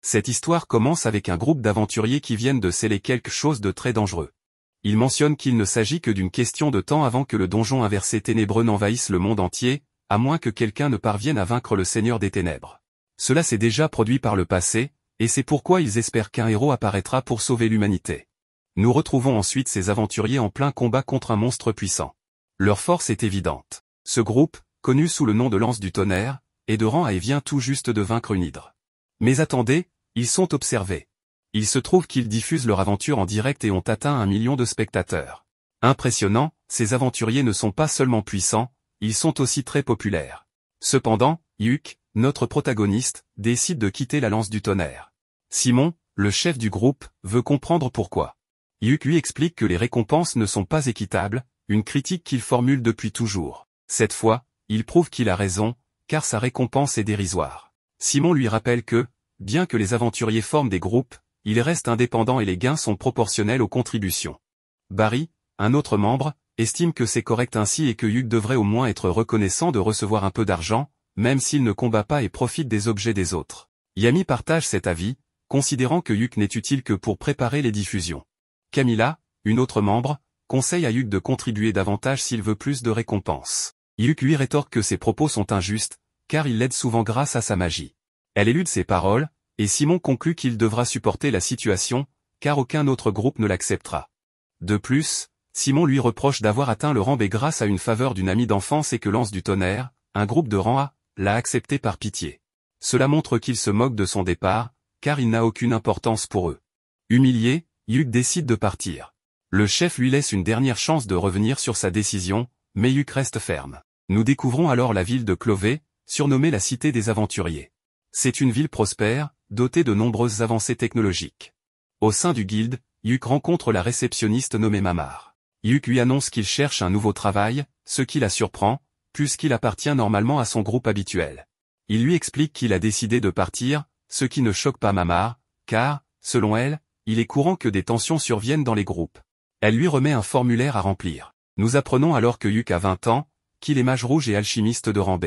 Cette histoire commence avec un groupe d'aventuriers qui viennent de sceller quelque chose de très dangereux. Ils mentionnent qu'il ne s'agit que d'une question de temps avant que le donjon inversé ténébreux n'envahisse le monde entier, à moins que quelqu'un ne parvienne à vaincre le Seigneur des Ténèbres. Cela s'est déjà produit par le passé, et c'est pourquoi ils espèrent qu'un héros apparaîtra pour sauver l'humanité. Nous retrouvons ensuite ces aventuriers en plein combat contre un monstre puissant. Leur force est évidente. Ce groupe, connu sous le nom de Lance du Tonnerre, est de rang A et vient tout juste de vaincre une hydre. Mais attendez, ils sont observés. Il se trouve qu'ils diffusent leur aventure en direct et ont atteint 1 million de spectateurs. Impressionnant, ces aventuriers ne sont pas seulement puissants, ils sont aussi très populaires. Cependant, Yuk, notre protagoniste, décide de quitter la Lance du Tonnerre. Simon, le chef du groupe, veut comprendre pourquoi. Yuk lui explique que les récompenses ne sont pas équitables, une critique qu'il formule depuis toujours. Cette fois, il prouve qu'il a raison, car sa récompense est dérisoire. Simon lui rappelle que, bien que les aventuriers forment des groupes, ils restent indépendants et les gains sont proportionnels aux contributions. Barry, un autre membre, estime que c'est correct ainsi et que Yuk devrait au moins être reconnaissant de recevoir un peu d'argent, même s'il ne combat pas et profite des objets des autres. Yami partage cet avis, considérant que Yuk n'est utile que pour préparer les diffusions. Camilla, une autre membre, conseille à Yuk de contribuer davantage s'il veut plus de récompenses. Yuk lui rétorque que ses propos sont injustes, car il l'aide souvent grâce à sa magie. Elle élude ses paroles, et Simon conclut qu'il devra supporter la situation, car aucun autre groupe ne l'acceptera. De plus, Simon lui reproche d'avoir atteint le rang B grâce à une faveur d'une amie d'enfance et que Lance du Tonnerre, un groupe de rang A, l'a accepté par pitié. Cela montre qu'il se moque de son départ, car il n'a aucune importance pour eux. Humilié, Yuk décide de partir. Le chef lui laisse une dernière chance de revenir sur sa décision, mais Yuk reste ferme. Nous découvrons alors la ville de Clovey, surnommée la Cité des Aventuriers. C'est une ville prospère, dotée de nombreuses avancées technologiques. Au sein du guilde, Yuk rencontre la réceptionniste nommée Mamar. Yuk lui annonce qu'il cherche un nouveau travail, ce qui la surprend, puisqu'il appartient normalement à son groupe habituel. Il lui explique qu'il a décidé de partir, ce qui ne choque pas Mamar, car, selon elle, il est courant que des tensions surviennent dans les groupes. Elle lui remet un formulaire à remplir. Nous apprenons alors que Yuk a 20 ans, qu'il est mage rouge et alchimiste de rang B.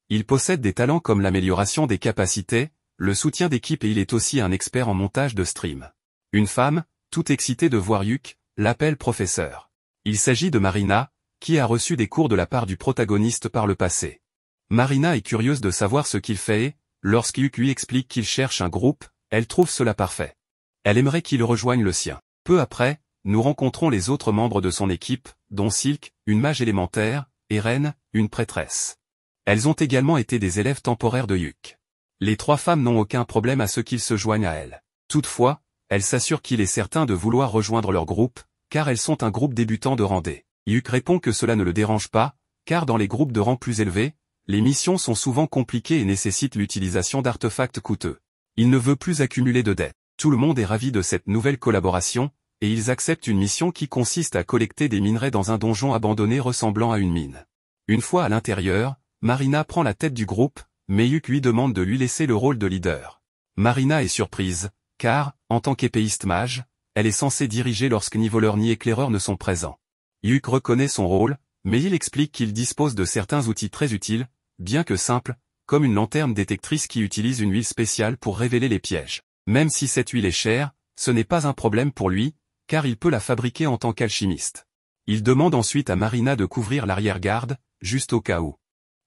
Il possède des talents comme l'amélioration des capacités, le soutien d'équipe et il est aussi un expert en montage de stream. Une femme, toute excitée de voir Yuk, l'appelle professeur. Il s'agit de Marina, qui a reçu des cours de la part du protagoniste par le passé. Marina est curieuse de savoir ce qu'il fait et, lorsque Yuk lui explique qu'il cherche un groupe, elle trouve cela parfait. Elle aimerait qu'il rejoigne le sien. Peu après, nous rencontrons les autres membres de son équipe, dont Silk, une mage élémentaire, et Ren, une prêtresse. Elles ont également été des élèves temporaires de Yuk. Les 3 femmes n'ont aucun problème à ce qu'il se joigne à elles. Toutefois, elles s'assurent qu'il est certain de vouloir rejoindre leur groupe, car elles sont un groupe débutant de rang D. Yuk répond que cela ne le dérange pas, car dans les groupes de rang plus élevés, les missions sont souvent compliquées et nécessitent l'utilisation d'artefacts coûteux. Il ne veut plus accumuler de dettes. Tout le monde est ravi de cette nouvelle collaboration, et ils acceptent une mission qui consiste à collecter des minerais dans un donjon abandonné ressemblant à une mine. Une fois à l'intérieur, Marina prend la tête du groupe, mais Yuk lui demande de lui laisser le rôle de leader. Marina est surprise, car, en tant qu'épéiste mage, elle est censée diriger lorsque ni voleur ni éclaireur ne sont présents. Yuk reconnaît son rôle, mais il explique qu'il dispose de certains outils très utiles, bien que simples, comme une lanterne détectrice qui utilise une huile spéciale pour révéler les pièges. Même si cette huile est chère, ce n'est pas un problème pour lui, car il peut la fabriquer en tant qu'alchimiste. Il demande ensuite à Marina de couvrir l'arrière-garde, juste au cas où.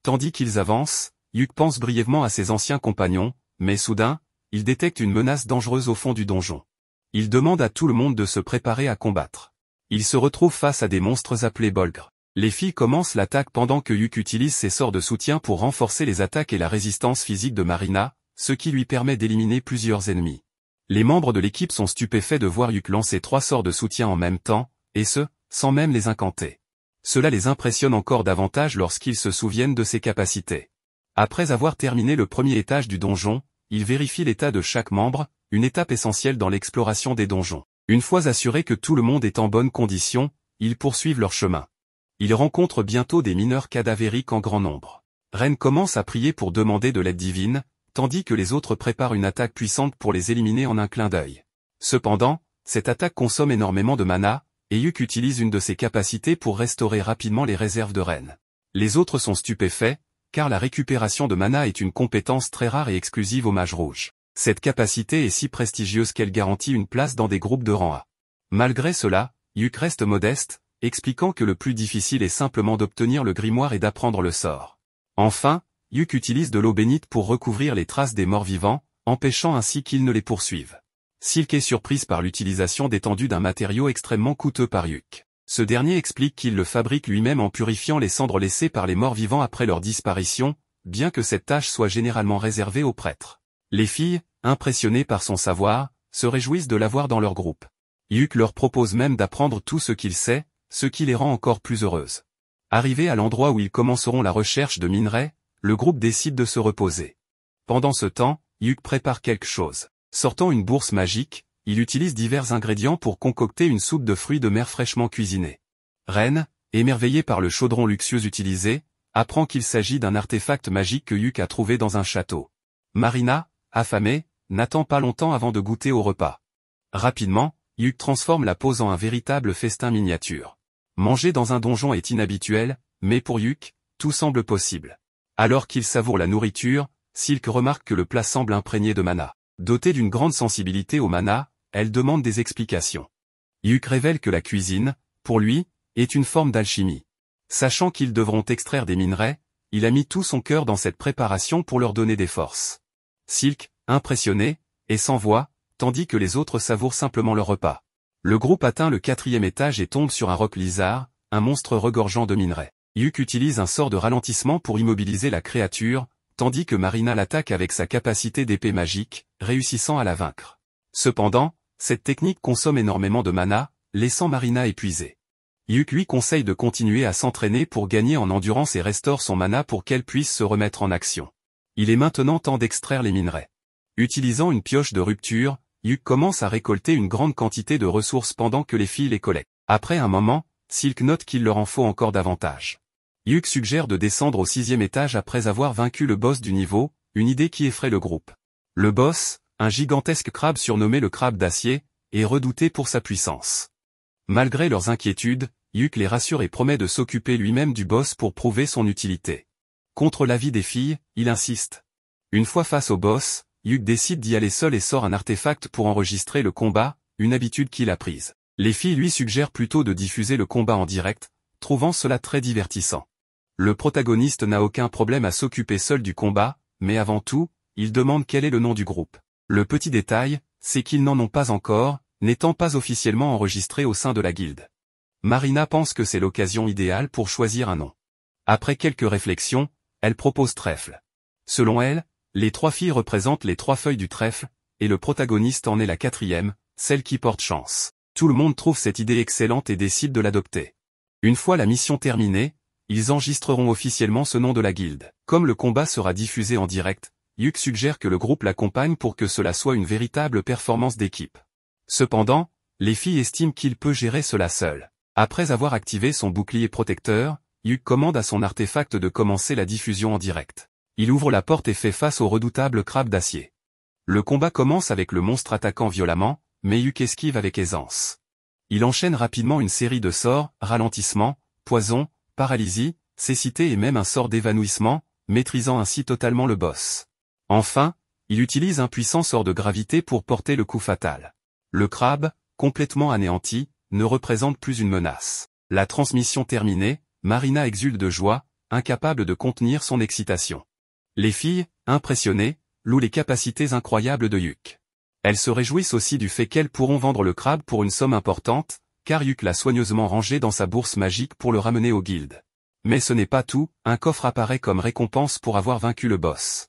Tandis qu'ils avancent, Yuk pense brièvement à ses anciens compagnons, mais soudain, il détecte une menace dangereuse au fond du donjon. Il demande à tout le monde de se préparer à combattre. Il se retrouve face à des monstres appelés Bolgres. Les filles commencent l'attaque pendant que Yuk utilise ses sorts de soutien pour renforcer les attaques et la résistance physique de Marina, ce qui lui permet d'éliminer plusieurs ennemis. Les membres de l'équipe sont stupéfaits de voir Yuk lancer 3 sorts de soutien en même temps, et ce, sans même les incanter. Cela les impressionne encore davantage lorsqu'ils se souviennent de ses capacités. Après avoir terminé le premier étage du donjon, ils vérifient l'état de chaque membre, une étape essentielle dans l'exploration des donjons. Une fois assurés que tout le monde est en bonne condition, ils poursuivent leur chemin. Ils rencontrent bientôt des mineurs cadavériques en grand nombre. Ren commence à prier pour demander de l'aide divine, tandis que les autres préparent une attaque puissante pour les éliminer en un clin d'œil. Cependant, cette attaque consomme énormément de mana, et Yuk utilise une de ses capacités pour restaurer rapidement les réserves de Ren. Les autres sont stupéfaits, car la récupération de mana est une compétence très rare et exclusive aux mages rouges. Cette capacité est si prestigieuse qu'elle garantit une place dans des groupes de rang A. Malgré cela, Yuk reste modeste, expliquant que le plus difficile est simplement d'obtenir le grimoire et d'apprendre le sort. Enfin, Yuk utilise de l'eau bénite pour recouvrir les traces des morts vivants, empêchant ainsi qu'ils ne les poursuivent. Silk est surprise par l'utilisation d'étendues d'un matériau extrêmement coûteux par Yuk. Ce dernier explique qu'il le fabrique lui-même en purifiant les cendres laissées par les morts vivants après leur disparition, bien que cette tâche soit généralement réservée aux prêtres. Les filles, impressionnées par son savoir, se réjouissent de l'avoir dans leur groupe. Yuk leur propose même d'apprendre tout ce qu'il sait, ce qui les rend encore plus heureuses. Arrivés à l'endroit où ils commenceront la recherche de minerais, le groupe décide de se reposer. Pendant ce temps, Yuk prépare quelque chose. Sortant une bourse magique, il utilise divers ingrédients pour concocter une soupe de fruits de mer fraîchement cuisinée. Ren, émerveillé par le chaudron luxueux utilisé, apprend qu'il s'agit d'un artefact magique que Yuk a trouvé dans un château. Marina, affamée, n'attend pas longtemps avant de goûter au repas. Rapidement, Yuk transforme la pose en un véritable festin miniature. Manger dans un donjon est inhabituel, mais pour Yuk, tout semble possible. Alors qu'il savoure la nourriture, Silk remarque que le plat semble imprégné de mana. Dotée d'une grande sensibilité au mana, elle demande des explications. Yuk révèle que la cuisine, pour lui, est une forme d'alchimie. Sachant qu'ils devront extraire des minerais, il a mis tout son cœur dans cette préparation pour leur donner des forces. Silk, impressionné, est sans voix, tandis que les autres savourent simplement leur repas. Le groupe atteint le 4e étage et tombe sur un roc lizard, un monstre regorgeant de minerais. Yuk utilise un sort de ralentissement pour immobiliser la créature, tandis que Marina l'attaque avec sa capacité d'épée magique, réussissant à la vaincre. Cependant, cette technique consomme énormément de mana, laissant Marina épuisée. Yuk lui conseille de continuer à s'entraîner pour gagner en endurance et restaure son mana pour qu'elle puisse se remettre en action. Il est maintenant temps d'extraire les minerais. Utilisant une pioche de rupture, Yuk commence à récolter une grande quantité de ressources pendant que les filles les collectent. Après un moment, Silk note qu'il leur en faut encore davantage. Yuk suggère de descendre au 6e étage après avoir vaincu le boss du niveau, une idée qui effraie le groupe. Le boss, un gigantesque crabe surnommé le crabe d'acier, est redouté pour sa puissance. Malgré leurs inquiétudes, Yuk les rassure et promet de s'occuper lui-même du boss pour prouver son utilité. Contre l'avis des filles, il insiste. Une fois face au boss, Yuk décide d'y aller seul et sort un artefact pour enregistrer le combat, une habitude qu'il a prise. Les filles lui suggèrent plutôt de diffuser le combat en direct, trouvant cela très divertissant. Le protagoniste n'a aucun problème à s'occuper seul du combat, mais avant tout, il demande quel est le nom du groupe. Le petit détail, c'est qu'ils n'en ont pas encore, n'étant pas officiellement enregistrés au sein de la guilde. Marina pense que c'est l'occasion idéale pour choisir un nom. Après quelques réflexions, elle propose trèfle. Selon elle, les 3 filles représentent les 3 feuilles du trèfle, et le protagoniste en est la 4e, celle qui porte chance. Tout le monde trouve cette idée excellente et décide de l'adopter. Une fois la mission terminée, ils enregistreront officiellement ce nom de la guilde. Comme le combat sera diffusé en direct, Yuk suggère que le groupe l'accompagne pour que cela soit une véritable performance d'équipe. Cependant, les filles estiment qu'il peut gérer cela seul. Après avoir activé son bouclier protecteur, Yuk commande à son artefact de commencer la diffusion en direct. Il ouvre la porte et fait face au redoutable crabe d'acier. Le combat commence avec le monstre attaquant violemment, mais Yuk esquive avec aisance. Il enchaîne rapidement une série de sorts, ralentissement, poison, paralysie, cécité et même un sort d'évanouissement, maîtrisant ainsi totalement le boss. Enfin, il utilise un puissant sort de gravité pour porter le coup fatal. Le crabe, complètement anéanti, ne représente plus une menace. La transmission terminée, Marina exulte de joie, incapable de contenir son excitation. Les filles, impressionnées, louent les capacités incroyables de Yuk. Elles se réjouissent aussi du fait qu'elles pourront vendre le crabe pour une somme importante, car Yuk l'a soigneusement rangé dans sa bourse magique pour le ramener aux guildes. Mais ce n'est pas tout, un coffre apparaît comme récompense pour avoir vaincu le boss.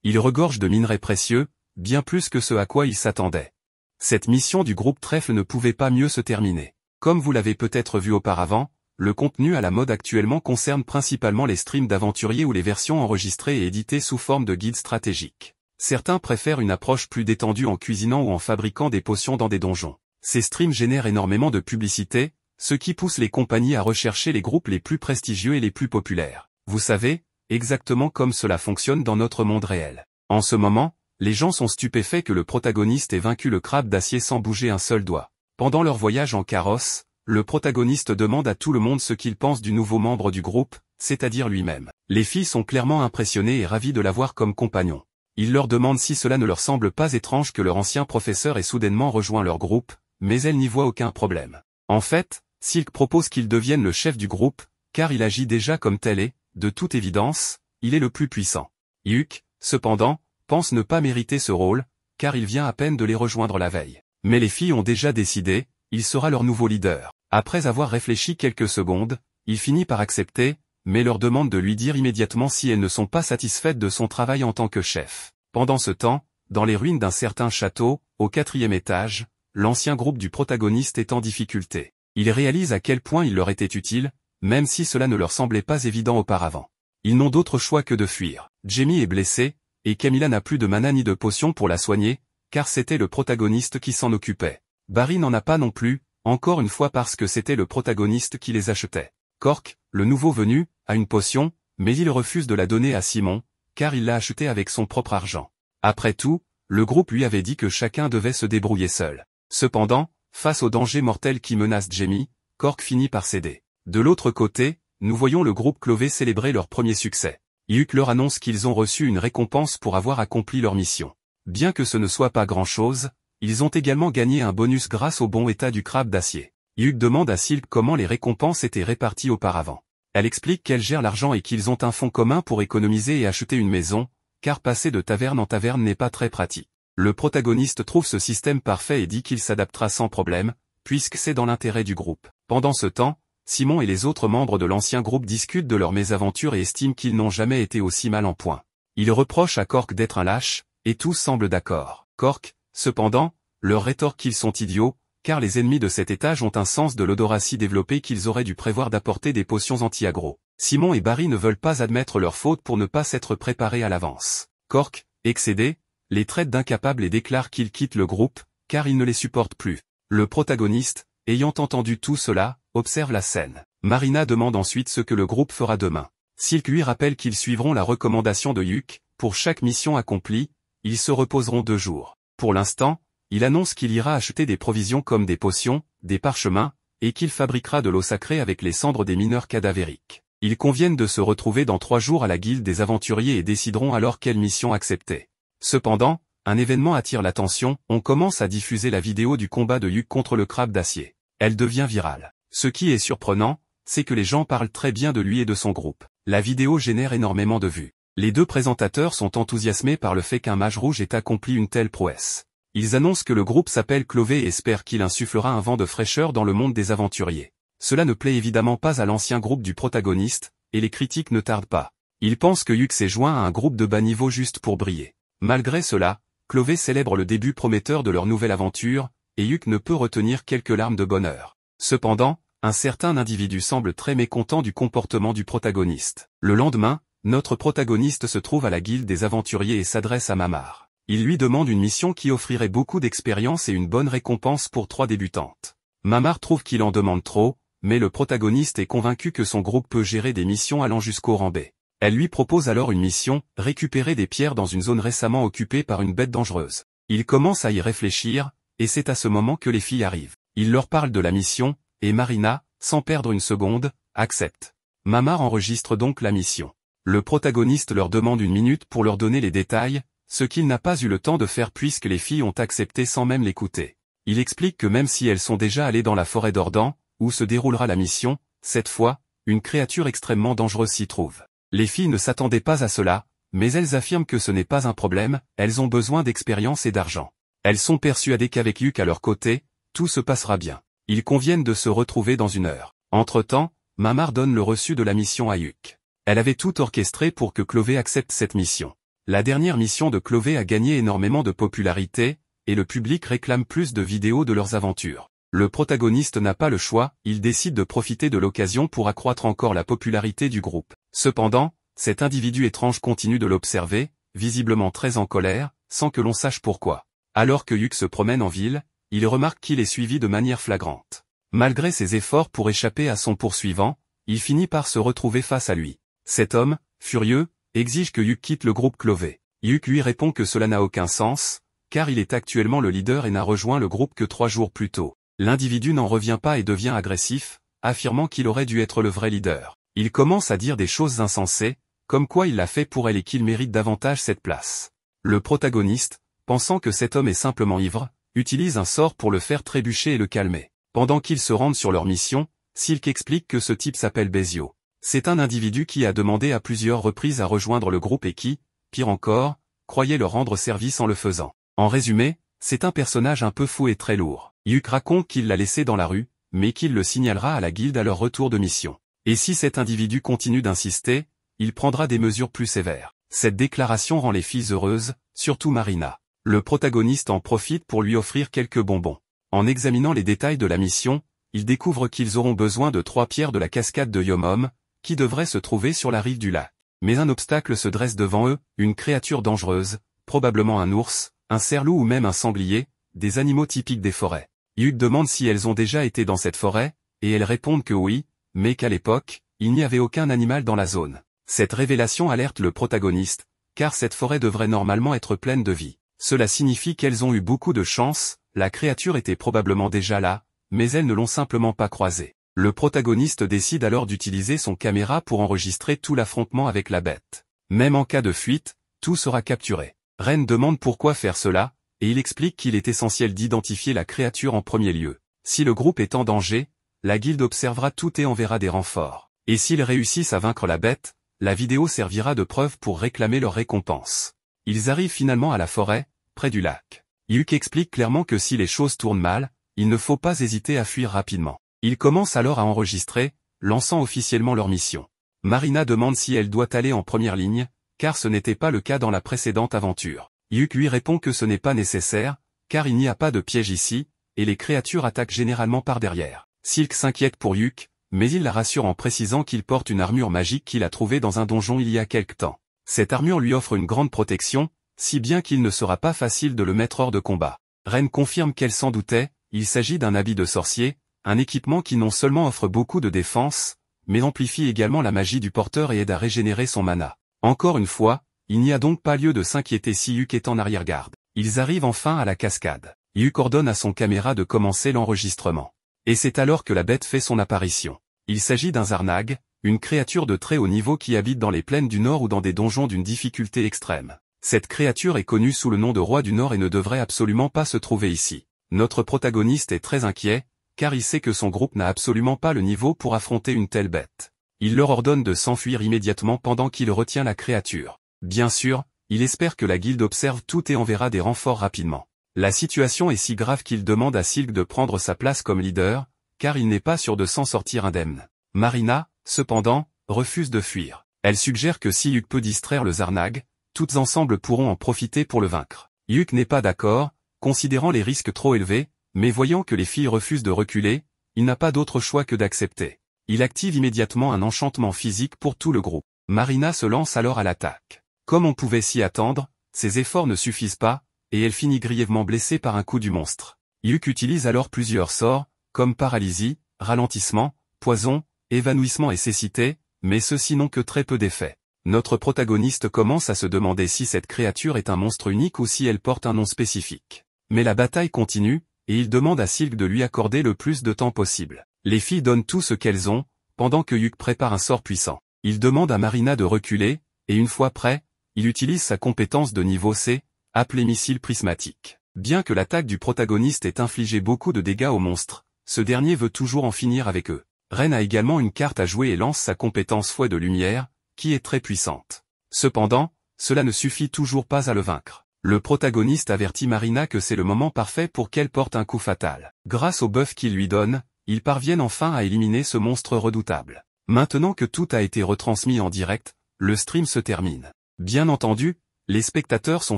Il regorge de minerais précieux, bien plus que ce à quoi il s'attendait. Cette mission du groupe Trèfle ne pouvait pas mieux se terminer. Comme vous l'avez peut-être vu auparavant, le contenu à la mode actuellement concerne principalement les streams d'aventuriers ou les versions enregistrées et éditées sous forme de guides stratégiques. Certains préfèrent une approche plus détendue en cuisinant ou en fabriquant des potions dans des donjons. Ces streams génèrent énormément de publicité, ce qui pousse les compagnies à rechercher les groupes les plus prestigieux et les plus populaires. Vous savez, exactement comme cela fonctionne dans notre monde réel. En ce moment, les gens sont stupéfaits que le protagoniste ait vaincu le crabe d'acier sans bouger un seul doigt. Pendant leur voyage en carrosse, le protagoniste demande à tout le monde ce qu'il pense du nouveau membre du groupe, c'est-à-dire lui-même. Les filles sont clairement impressionnées et ravies de l'avoir comme compagnon. Il leur demande si cela ne leur semble pas étrange que leur ancien professeur ait soudainement rejoint leur groupe, mais elle n'y voit aucun problème. En fait, Silk propose qu'il devienne le chef du groupe, car il agit déjà comme tel et, de toute évidence, il est le plus puissant. Hyuk, cependant, pense ne pas mériter ce rôle, car il vient à peine de les rejoindre la veille. Mais les filles ont déjà décidé, il sera leur nouveau leader. Après avoir réfléchi quelques secondes, il finit par accepter, mais leur demande de lui dire immédiatement si elles ne sont pas satisfaites de son travail en tant que chef. Pendant ce temps, dans les ruines d'un certain château, au 4e étage, l'ancien groupe du protagoniste est en difficulté. Ils réalisent à quel point il leur était utile, même si cela ne leur semblait pas évident auparavant. Ils n'ont d'autre choix que de fuir. Jamie est blessée, et Camilla n'a plus de mana ni de potion pour la soigner, car c'était le protagoniste qui s'en occupait. Barry n'en a pas non plus, encore une fois parce que c'était le protagoniste qui les achetait. Cork, le nouveau venu, a une potion, mais il refuse de la donner à Simon, car il l'a achetée avec son propre argent. Après tout, le groupe lui avait dit que chacun devait se débrouiller seul. Cependant, face au danger mortel qui menace Jamie, Cork finit par céder. De l'autre côté, nous voyons le groupe Clové célébrer leur premier succès. Hyuk leur annonce qu'ils ont reçu une récompense pour avoir accompli leur mission. Bien que ce ne soit pas grand-chose, ils ont également gagné un bonus grâce au bon état du crabe d'acier. Hyuk demande à Silk comment les récompenses étaient réparties auparavant. Elle explique qu'elle gère l'argent et qu'ils ont un fonds commun pour économiser et acheter une maison, car passer de taverne en taverne n'est pas très pratique. Le protagoniste trouve ce système parfait et dit qu'il s'adaptera sans problème, puisque c'est dans l'intérêt du groupe. Pendant ce temps, Simon et les autres membres de l'ancien groupe discutent de leurs mésaventures et estiment qu'ils n'ont jamais été aussi mal en point. Ils reprochent à Cork d'être un lâche, et tous semblent d'accord. Cork, cependant, leur rétorque qu'ils sont idiots, car les ennemis de cet étage ont un sens de l'odorat si développé qu'ils auraient dû prévoir d'apporter des potions anti-aggro. Simon et Barry ne veulent pas admettre leur faute pour ne pas s'être préparés à l'avance. Cork, excédé, les traite d'incapables et déclare qu'ils quittent le groupe, car ils ne les supportent plus. Le protagoniste, ayant entendu tout cela, observe la scène. Marina demande ensuite ce que le groupe fera demain. Silk lui rappelle qu'ils suivront la recommandation de Hyuk, pour chaque mission accomplie, ils se reposeront 2 jours. Pour l'instant, il annonce qu'il ira acheter des provisions comme des potions, des parchemins, et qu'il fabriquera de l'eau sacrée avec les cendres des mineurs cadavériques. Ils conviennent de se retrouver dans 3 jours à la guilde des aventuriers et décideront alors quelle mission accepter. Cependant, un événement attire l'attention, on commence à diffuser la vidéo du combat de Hyuk contre le crabe d'acier. Elle devient virale. Ce qui est surprenant, c'est que les gens parlent très bien de lui et de son groupe. La vidéo génère énormément de vues. Les 2 présentateurs sont enthousiasmés par le fait qu'un mage rouge ait accompli une telle prouesse. Ils annoncent que le groupe s'appelle Clové et espèrent qu'il insufflera un vent de fraîcheur dans le monde des aventuriers. Cela ne plaît évidemment pas à l'ancien groupe du protagoniste, et les critiques ne tardent pas. Ils pensent que Hyuk s'est joint à un groupe de bas niveau juste pour briller. Malgré cela, Clové célèbre le début prometteur de leur nouvelle aventure, et Hyuk ne peut retenir quelques larmes de bonheur. Cependant, un certain individu semble très mécontent du comportement du protagoniste. Le lendemain, notre protagoniste se trouve à la guilde des aventuriers et s'adresse à Mamar. Il lui demande une mission qui offrirait beaucoup d'expérience et une bonne récompense pour 3 débutantes. Mamar trouve qu'il en demande trop, mais le protagoniste est convaincu que son groupe peut gérer des missions allant jusqu'au rang B. Elle lui propose alors une mission, récupérer des pierres dans une zone récemment occupée par une bête dangereuse. Il commence à y réfléchir, et c'est à ce moment que les filles arrivent. Il leur parle de la mission, et Marina, sans perdre une seconde, accepte. Mamar enregistre donc la mission. Le protagoniste leur demande 1 minute pour leur donner les détails, ce qu'il n'a pas eu le temps de faire puisque les filles ont accepté sans même l'écouter. Il explique que même si elles sont déjà allées dans la forêt d'Ordan, où se déroulera la mission, cette fois, une créature extrêmement dangereuse s'y trouve. Les filles ne s'attendaient pas à cela, mais elles affirment que ce n'est pas un problème, elles ont besoin d'expérience et d'argent. Elles sont persuadées qu'avec Hyuk à leur côté, tout se passera bien. Ils conviennent de se retrouver dans 1 heure. Entre-temps, Mamar donne le reçu de la mission à Hyuk. Elle avait tout orchestré pour que Clové accepte cette mission. La dernière mission de Clové a gagné énormément de popularité, et le public réclame plus de vidéos de leurs aventures. Le protagoniste n'a pas le choix, il décide de profiter de l'occasion pour accroître encore la popularité du groupe. Cependant, cet individu étrange continue de l'observer, visiblement très en colère, sans que l'on sache pourquoi. Alors que Hyuk se promène en ville, il remarque qu'il est suivi de manière flagrante. Malgré ses efforts pour échapper à son poursuivant, il finit par se retrouver face à lui. Cet homme, furieux, exige que Hyuk quitte le groupe Clové. Hyuk lui répond que cela n'a aucun sens, car il est actuellement le leader et n'a rejoint le groupe que 3 jours plus tôt. L'individu n'en revient pas et devient agressif, affirmant qu'il aurait dû être le vrai leader. Il commence à dire des choses insensées, comme quoi il l'a fait pour elle et qu'il mérite davantage cette place. Le protagoniste, pensant que cet homme est simplement ivre, utilise un sort pour le faire trébucher et le calmer. Pendant qu'ils se rendent sur leur mission, Silk explique que ce type s'appelle Bezio. C'est un individu qui a demandé à plusieurs reprises à rejoindre le groupe et qui, pire encore, croyait leur rendre service en le faisant. En résumé, c'est un personnage un peu fou et très lourd. Yuk raconte qu'il l'a laissé dans la rue, mais qu'il le signalera à la guilde à leur retour de mission. Et si cet individu continue d'insister, il prendra des mesures plus sévères. Cette déclaration rend les filles heureuses, surtout Marina. Le protagoniste en profite pour lui offrir quelques bonbons. En examinant les détails de la mission, il découvre qu'ils auront besoin de 3 pierres de la cascade de Yomom, qui devrait se trouver sur la rive du lac. Mais un obstacle se dresse devant eux, une créature dangereuse, probablement un ours, un cerf-loup ou même un sanglier, des animaux typiques des forêts. Yuk demande si elles ont déjà été dans cette forêt, et elles répondent que oui, mais qu'à l'époque, il n'y avait aucun animal dans la zone. Cette révélation alerte le protagoniste, car cette forêt devrait normalement être pleine de vie. Cela signifie qu'elles ont eu beaucoup de chance, la créature était probablement déjà là, mais elles ne l'ont simplement pas croisée. Le protagoniste décide alors d'utiliser son caméra pour enregistrer tout l'affrontement avec la bête. Même en cas de fuite, tout sera capturé. Ren demande pourquoi faire cela, et il explique qu'il est essentiel d'identifier la créature en premier lieu. Si le groupe est en danger, la guilde observera tout et enverra des renforts. Et s'ils réussissent à vaincre la bête, la vidéo servira de preuve pour réclamer leur récompense. Ils arrivent finalement à la forêt, près du lac. Yuk explique clairement que si les choses tournent mal, il ne faut pas hésiter à fuir rapidement. Ils commencent alors à enregistrer, lançant officiellement leur mission. Marina demande si elle doit aller en première ligne, car ce n'était pas le cas dans la précédente aventure. Yuk lui répond que ce n'est pas nécessaire, car il n'y a pas de piège ici, et les créatures attaquent généralement par derrière. Silk s'inquiète pour Yuk, mais il la rassure en précisant qu'il porte une armure magique qu'il a trouvée dans un donjon il y a quelque temps. Cette armure lui offre une grande protection, si bien qu'il ne sera pas facile de le mettre hors de combat. Ren confirme qu'elle s'en doutait, il s'agit d'un habit de sorcier, un équipement qui non seulement offre beaucoup de défense, mais amplifie également la magie du porteur et aide à régénérer son mana. Encore une fois, il n'y a donc pas lieu de s'inquiéter si Yuk est en arrière-garde. Ils arrivent enfin à la cascade. Yuk ordonne à son caméra de commencer l'enregistrement. Et c'est alors que la bête fait son apparition. Il s'agit d'un Zarnag, une créature de très haut niveau qui habite dans les plaines du Nord ou dans des donjons d'une difficulté extrême. Cette créature est connue sous le nom de Roi du Nord et ne devrait absolument pas se trouver ici. Notre protagoniste est très inquiet, car il sait que son groupe n'a absolument pas le niveau pour affronter une telle bête. Il leur ordonne de s'enfuir immédiatement pendant qu'il retient la créature. Bien sûr, il espère que la guilde observe tout et enverra des renforts rapidement. La situation est si grave qu'il demande à Silk de prendre sa place comme leader, car il n'est pas sûr de s'en sortir indemne. Marina, cependant, refuse de fuir. Elle suggère que si Yuk peut distraire le Zarnag, toutes ensemble pourront en profiter pour le vaincre. Yuk n'est pas d'accord, considérant les risques trop élevés, mais voyant que les filles refusent de reculer, il n'a pas d'autre choix que d'accepter. Il active immédiatement un enchantement physique pour tout le groupe. Marina se lance alors à l'attaque. Comme on pouvait s'y attendre, ses efforts ne suffisent pas, et elle finit grièvement blessée par un coup du monstre. Yuk utilise alors plusieurs sorts, comme paralysie, ralentissement, poison, évanouissement et cécité, mais ceux-ci n'ont que très peu d'effet. Notre protagoniste commence à se demander si cette créature est un monstre unique ou si elle porte un nom spécifique. Mais la bataille continue, et il demande à Silk de lui accorder le plus de temps possible. Les filles donnent tout ce qu'elles ont, pendant que Yuk prépare un sort puissant. Il demande à Marina de reculer, et une fois prêt, il utilise sa compétence de niveau C, appelée missile prismatique. Bien que l'attaque du protagoniste ait infligé beaucoup de dégâts au monstre, ce dernier veut toujours en finir avec eux. Ren a également une carte à jouer et lance sa compétence fouet de lumière, qui est très puissante. Cependant, cela ne suffit toujours pas à le vaincre. Le protagoniste avertit Marina que c'est le moment parfait pour qu'elle porte un coup fatal. Grâce au buff qu'il lui donne, ils parviennent enfin à éliminer ce monstre redoutable. Maintenant que tout a été retransmis en direct, le stream se termine. Bien entendu, les spectateurs sont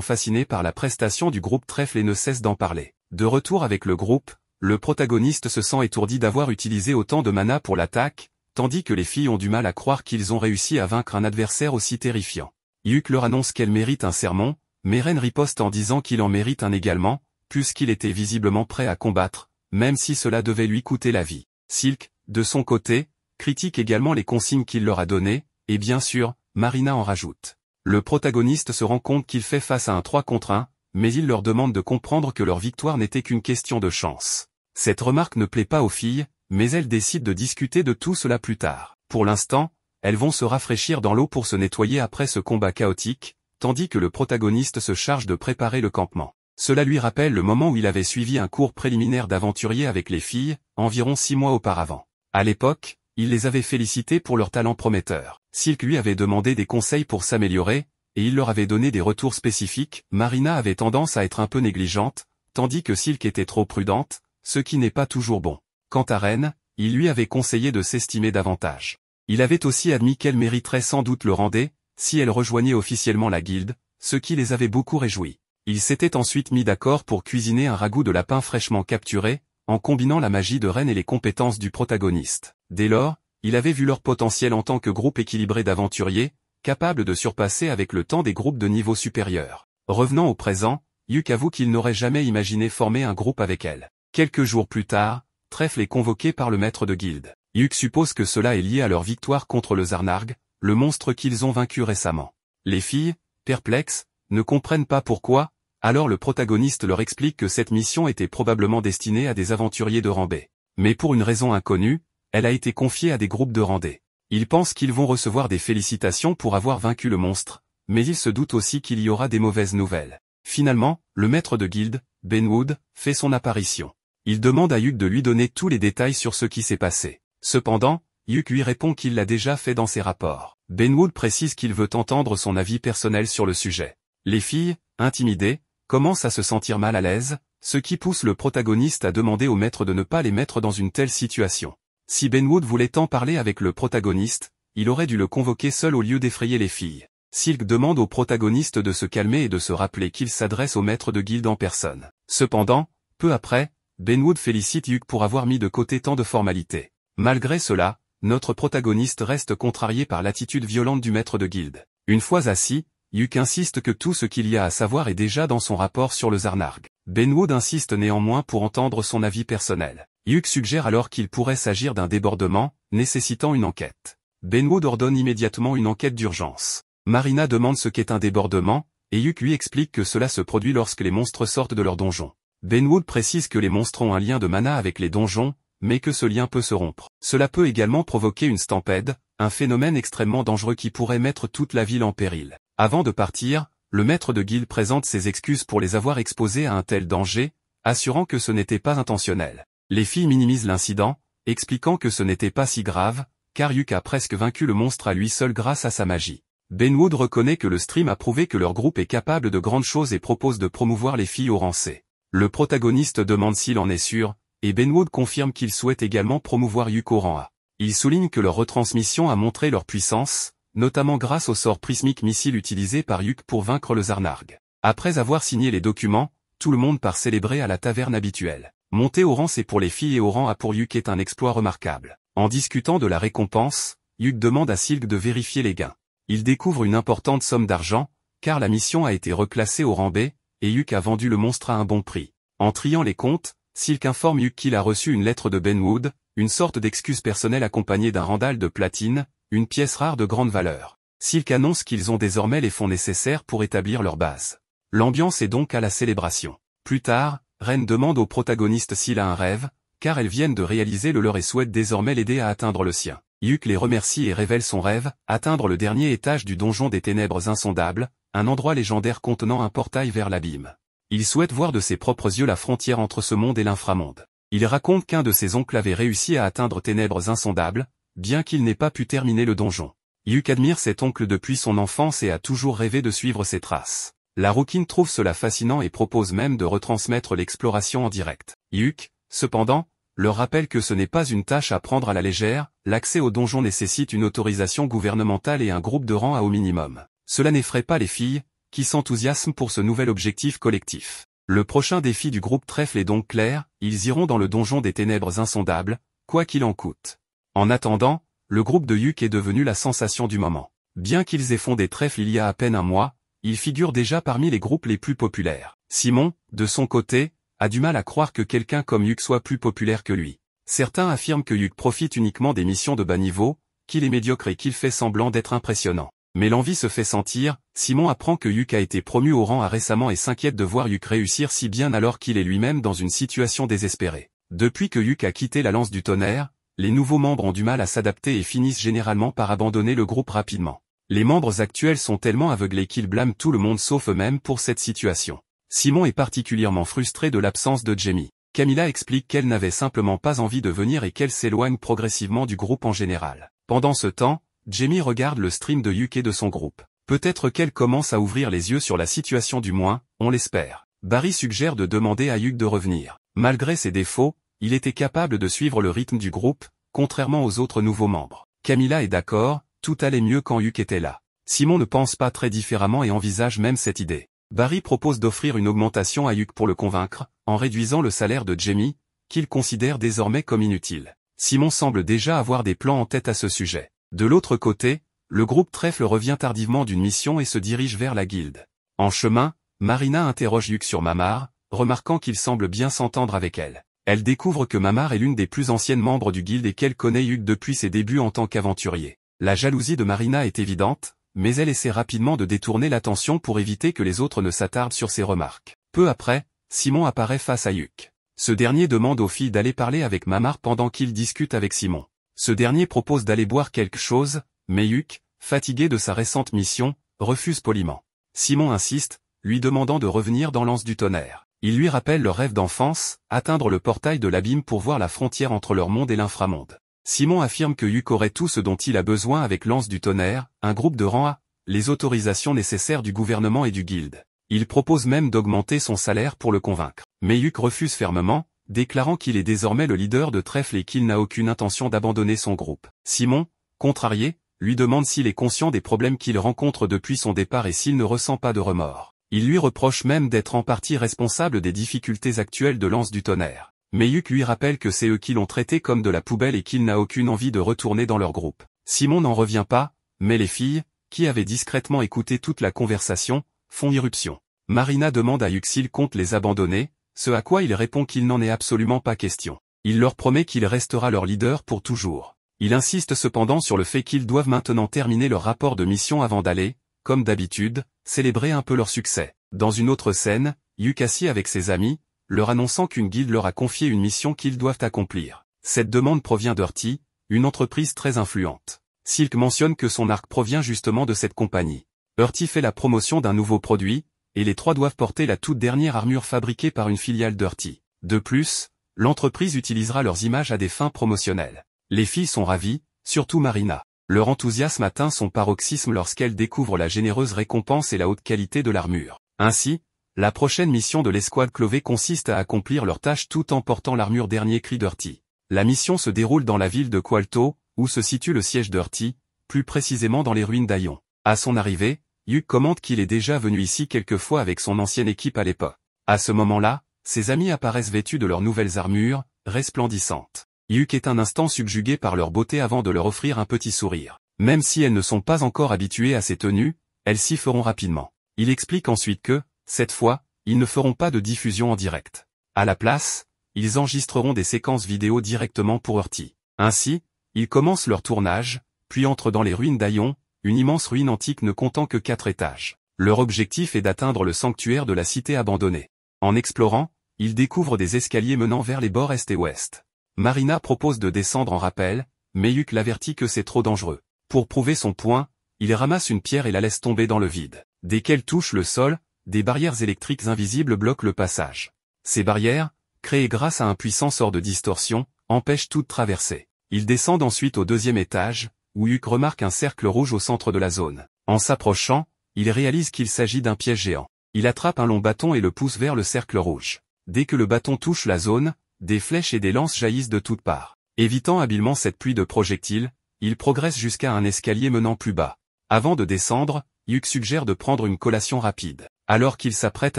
fascinés par la prestation du groupe Trèfle et ne cessent d'en parler. De retour avec le groupe, le protagoniste se sent étourdi d'avoir utilisé autant de mana pour l'attaque, tandis que les filles ont du mal à croire qu'ils ont réussi à vaincre un adversaire aussi terrifiant. Yuk leur annonce qu'elle mérite un sermon, mais Ren riposte en disant qu'il en mérite un également, puisqu'il était visiblement prêt à combattre, même si cela devait lui coûter la vie. Silk, de son côté, critique également les consignes qu'il leur a données, et bien sûr, Marina en rajoute. Le protagoniste se rend compte qu'il fait face à un 3 contre 1, mais il leur demande de comprendre que leur victoire n'était qu'une question de chance. Cette remarque ne plaît pas aux filles, mais elles décident de discuter de tout cela plus tard. Pour l'instant, elles vont se rafraîchir dans l'eau pour se nettoyer après ce combat chaotique, tandis que le protagoniste se charge de préparer le campement. Cela lui rappelle le moment où il avait suivi un cours préliminaire d'aventurier avec les filles, environ 6 mois auparavant. À l'époque, il les avait félicités pour leur talent prometteur. Silk lui avait demandé des conseils pour s'améliorer, et il leur avait donné des retours spécifiques. Marina avait tendance à être un peu négligente, tandis que Silk était trop prudente, ce qui n'est pas toujours bon. Quant à Ren, il lui avait conseillé de s'estimer davantage. Il avait aussi admis qu'elle mériterait sans doute le rendez, si elle rejoignait officiellement la guilde, ce qui les avait beaucoup réjouis. Ils s'étaient ensuite mis d'accord pour cuisiner un ragoût de lapin fraîchement capturé, en combinant la magie de Ren et les compétences du protagoniste. Dès lors, il avait vu leur potentiel en tant que groupe équilibré d'aventuriers, capable de surpasser avec le temps des groupes de niveau supérieur. Revenant au présent, Yuk avoue qu'il n'aurait jamais imaginé former un groupe avec elle. Quelques jours plus tard, Trèfle est convoqué par le maître de guilde. Yuk suppose que cela est lié à leur victoire contre le Zarnarg, le monstre qu'ils ont vaincu récemment. Les filles, perplexes, ne comprennent pas pourquoi, alors le protagoniste leur explique que cette mission était probablement destinée à des aventuriers de rang B. Mais pour une raison inconnue, elle a été confiée à des groupes de rang D. Ils pensent qu'ils vont recevoir des félicitations pour avoir vaincu le monstre, mais ils se doutent aussi qu'il y aura des mauvaises nouvelles. Finalement, le maître de guilde, Benwood, fait son apparition. Il demande à Yuk de lui donner tous les détails sur ce qui s'est passé. Cependant, Yuk lui répond qu'il l'a déjà fait dans ses rapports. Benwood précise qu'il veut entendre son avis personnel sur le sujet. Les filles, intimidées, commencent à se sentir mal à l'aise, ce qui pousse le protagoniste à demander au maître de ne pas les mettre dans une telle situation. Si Benwood voulait tant parler avec le protagoniste, il aurait dû le convoquer seul au lieu d'effrayer les filles. Silk demande au protagoniste de se calmer et de se rappeler qu'il s'adresse au maître de guilde en personne. Cependant, peu après, Benwood félicite Yuk pour avoir mis de côté tant de formalités. Malgré cela, notre protagoniste reste contrarié par l'attitude violente du maître de guilde. Une fois assis, Yuk insiste que tout ce qu'il y a à savoir est déjà dans son rapport sur le Zarnarg. Benwood insiste néanmoins pour entendre son avis personnel. Yuk suggère alors qu'il pourrait s'agir d'un débordement, nécessitant une enquête. Benwood ordonne immédiatement une enquête d'urgence. Marina demande ce qu'est un débordement, et Yuk lui explique que cela se produit lorsque les monstres sortent de leur donjon. Benwood précise que les monstres ont un lien de mana avec les donjons, mais que ce lien peut se rompre. Cela peut également provoquer une stampede, un phénomène extrêmement dangereux qui pourrait mettre toute la ville en péril. Avant de partir, le maître de guilde présente ses excuses pour les avoir exposés à un tel danger, assurant que ce n'était pas intentionnel. Les filles minimisent l'incident, expliquant que ce n'était pas si grave, car Yuk a presque vaincu le monstre à lui seul grâce à sa magie. Benwood reconnaît que le stream a prouvé que leur groupe est capable de grandes choses et propose de promouvoir les filles au rang C. Le protagoniste demande s'il en est sûr, et Benwood confirme qu'il souhaite également promouvoir Yuk au rang A. Il souligne que leur retransmission a montré leur puissance, notamment grâce au sort prismique missile utilisé par Yuk pour vaincre le Zarnarg. Après avoir signé les documents, tout le monde part célébrer à la taverne habituelle. Monter au rang C pour les filles et au rang A pour Yuk est un exploit remarquable. En discutant de la récompense, Yuk demande à Silk de vérifier les gains. Il découvre une importante somme d'argent, car la mission a été reclassée au rang B, et Yuk a vendu le monstre à un bon prix. En triant les comptes, Silk informe Yuk qu'il a reçu une lettre de Benwood, une sorte d'excuse personnelle accompagnée d'un randal de platine, une pièce rare de grande valeur. Silk annonce qu'ils ont désormais les fonds nécessaires pour établir leur base. L'ambiance est donc à la célébration. Plus tard, Ren demande au protagoniste s'il a un rêve, car elles viennent de réaliser le leur et souhaitent désormais l'aider à atteindre le sien. Yuk les remercie et révèle son rêve, atteindre le dernier étage du donjon des ténèbres insondables, un endroit légendaire contenant un portail vers l'abîme. Il souhaite voir de ses propres yeux la frontière entre ce monde et l'inframonde. Il raconte qu'un de ses oncles avait réussi à atteindre ténèbres insondables, bien qu'il n'ait pas pu terminer le donjon. Yuk admire cet oncle depuis son enfance et a toujours rêvé de suivre ses traces. La rouquine trouve cela fascinant et propose même de retransmettre l'exploration en direct. Yuk, cependant, leur rappelle que ce n'est pas une tâche à prendre à la légère, l'accès au donjon nécessite une autorisation gouvernementale et un groupe de rang A au minimum. Cela n'effraie pas les filles, qui s'enthousiasment pour ce nouvel objectif collectif. Le prochain défi du groupe Trèfle est donc clair, ils iront dans le donjon des ténèbres insondables, quoi qu'il en coûte. En attendant, le groupe de Yuk est devenu la sensation du moment. Bien qu'ils aient fondé Trèfle il y a à peine un mois, ils figurent déjà parmi les groupes les plus populaires. Simon, de son côté, a du mal à croire que quelqu'un comme Yuk soit plus populaire que lui. Certains affirment que Yuk profite uniquement des missions de bas niveau, qu'il est médiocre et qu'il fait semblant d'être impressionnant. Mais l'envie se fait sentir, Simon apprend que Yuk a été promu au rang A récemment et s'inquiète de voir Yuk réussir si bien alors qu'il est lui-même dans une situation désespérée. Depuis que Yuk a quitté la lance du tonnerre, les nouveaux membres ont du mal à s'adapter et finissent généralement par abandonner le groupe rapidement. Les membres actuels sont tellement aveuglés qu'ils blâment tout le monde sauf eux-mêmes pour cette situation. Simon est particulièrement frustré de l'absence de Jamie. Camilla explique qu'elle n'avait simplement pas envie de venir et qu'elle s'éloigne progressivement du groupe en général. Pendant ce temps, Jamie regarde le stream de Yuk et de son groupe. Peut-être qu'elle commence à ouvrir les yeux sur la situation du moins, on l'espère. Barry suggère de demander à Yuk de revenir. Malgré ses défauts, il était capable de suivre le rythme du groupe, contrairement aux autres nouveaux membres. Camilla est d'accord, tout allait mieux quand Yuk était là. Simon ne pense pas très différemment et envisage même cette idée. Barry propose d'offrir une augmentation à Yuk pour le convaincre, en réduisant le salaire de Jamie, qu'il considère désormais comme inutile. Simon semble déjà avoir des plans en tête à ce sujet. De l'autre côté, le groupe Trèfle revient tardivement d'une mission et se dirige vers la guilde. En chemin, Marina interroge Yuk sur Mamar, remarquant qu'il semble bien s'entendre avec elle. Elle découvre que Mamar est l'une des plus anciennes membres du guilde et qu'elle connaît Yuk depuis ses débuts en tant qu'aventurier. La jalousie de Marina est évidente, mais elle essaie rapidement de détourner l'attention pour éviter que les autres ne s'attardent sur ses remarques. Peu après, Simon apparaît face à Yuk. Ce dernier demande aux filles d'aller parler avec Mamar pendant qu'il discute avec Simon. Ce dernier propose d'aller boire quelque chose, mais Yuk, fatigué de sa récente mission, refuse poliment. Simon insiste, lui demandant de revenir dans l'anse du tonnerre. Il lui rappelle leur rêve d'enfance, atteindre le portail de l'abîme pour voir la frontière entre leur monde et l'inframonde. Simon affirme que Yuk aurait tout ce dont il a besoin avec l'anse du tonnerre, un groupe de rang A, les autorisations nécessaires du gouvernement et du guilde. Il propose même d'augmenter son salaire pour le convaincre. Mais Yuk refuse fermement, déclarant qu'il est désormais le leader de Trèfle et qu'il n'a aucune intention d'abandonner son groupe. Simon, contrarié, lui demande s'il est conscient des problèmes qu'il rencontre depuis son départ et s'il ne ressent pas de remords. Il lui reproche même d'être en partie responsable des difficultés actuelles de l'anse du tonnerre. Mais Yuk lui rappelle que c'est eux qui l'ont traité comme de la poubelle et qu'il n'a aucune envie de retourner dans leur groupe. Simon n'en revient pas, mais les filles, qui avaient discrètement écouté toute la conversation, font irruption. Marina demande à Yuk s'il compte les abandonner, ce à quoi il répond qu'il n'en est absolument pas question. Il leur promet qu'il restera leur leader pour toujours. Il insiste cependant sur le fait qu'ils doivent maintenant terminer leur rapport de mission avant d'aller, comme d'habitude, célébrer un peu leur succès. Dans une autre scène, Yuk assis avec ses amis, leur annonçant qu'une guilde leur a confié une mission qu'ils doivent accomplir. Cette demande provient d'Hurty, une entreprise très influente. Silk mentionne que son arc provient justement de cette compagnie. Hurty fait la promotion d'un nouveau produit, et les trois doivent porter la toute dernière armure fabriquée par une filiale d'Hurty. De plus, l'entreprise utilisera leurs images à des fins promotionnelles. Les filles sont ravies, surtout Marina. Leur enthousiasme atteint son paroxysme lorsqu'elle découvre la généreuse récompense et la haute qualité de l'armure. Ainsi, la prochaine mission de l'escouade Clovey consiste à accomplir leur tâche tout en portant l'armure dernier cri d'Hurty. La mission se déroule dans la ville de Qualto, où se situe le siège d'Hurty, plus précisément dans les ruines d'Aion. À son arrivée, Yuk commente qu'il est déjà venu ici quelques fois avec son ancienne équipe à l'époque. À ce moment-là, ses amis apparaissent vêtus de leurs nouvelles armures, resplendissantes. Yuk est un instant subjugué par leur beauté avant de leur offrir un petit sourire. Même si elles ne sont pas encore habituées à ces tenues, elles s'y feront rapidement. Il explique ensuite que, cette fois, ils ne feront pas de diffusion en direct. À la place, ils enregistreront des séquences vidéo directement pour Hurty. Ainsi, ils commencent leur tournage, puis entrent dans les ruines d'Aion, une immense ruine antique ne comptant que 4 étages. Leur objectif est d'atteindre le sanctuaire de la cité abandonnée. En explorant, ils découvrent des escaliers menant vers les bords est et ouest. Marina propose de descendre en rappel, mais Yuk l'avertit que c'est trop dangereux. Pour prouver son point, il ramasse une pierre et la laisse tomber dans le vide. Dès qu'elle touche le sol, des barrières électriques invisibles bloquent le passage. Ces barrières, créées grâce à un puissant sort de distorsion, empêchent toute traversée. Ils descendent ensuite au 2e étage, où Yuk remarque un cercle rouge au centre de la zone. En s'approchant, il réalise qu'il s'agit d'un piège géant. Il attrape un long bâton et le pousse vers le cercle rouge. Dès que le bâton touche la zone, des flèches et des lances jaillissent de toutes parts. Évitant habilement cette pluie de projectiles, il progresse jusqu'à un escalier menant plus bas. Avant de descendre, Yuk suggère de prendre une collation rapide. Alors qu'ils s'apprêtent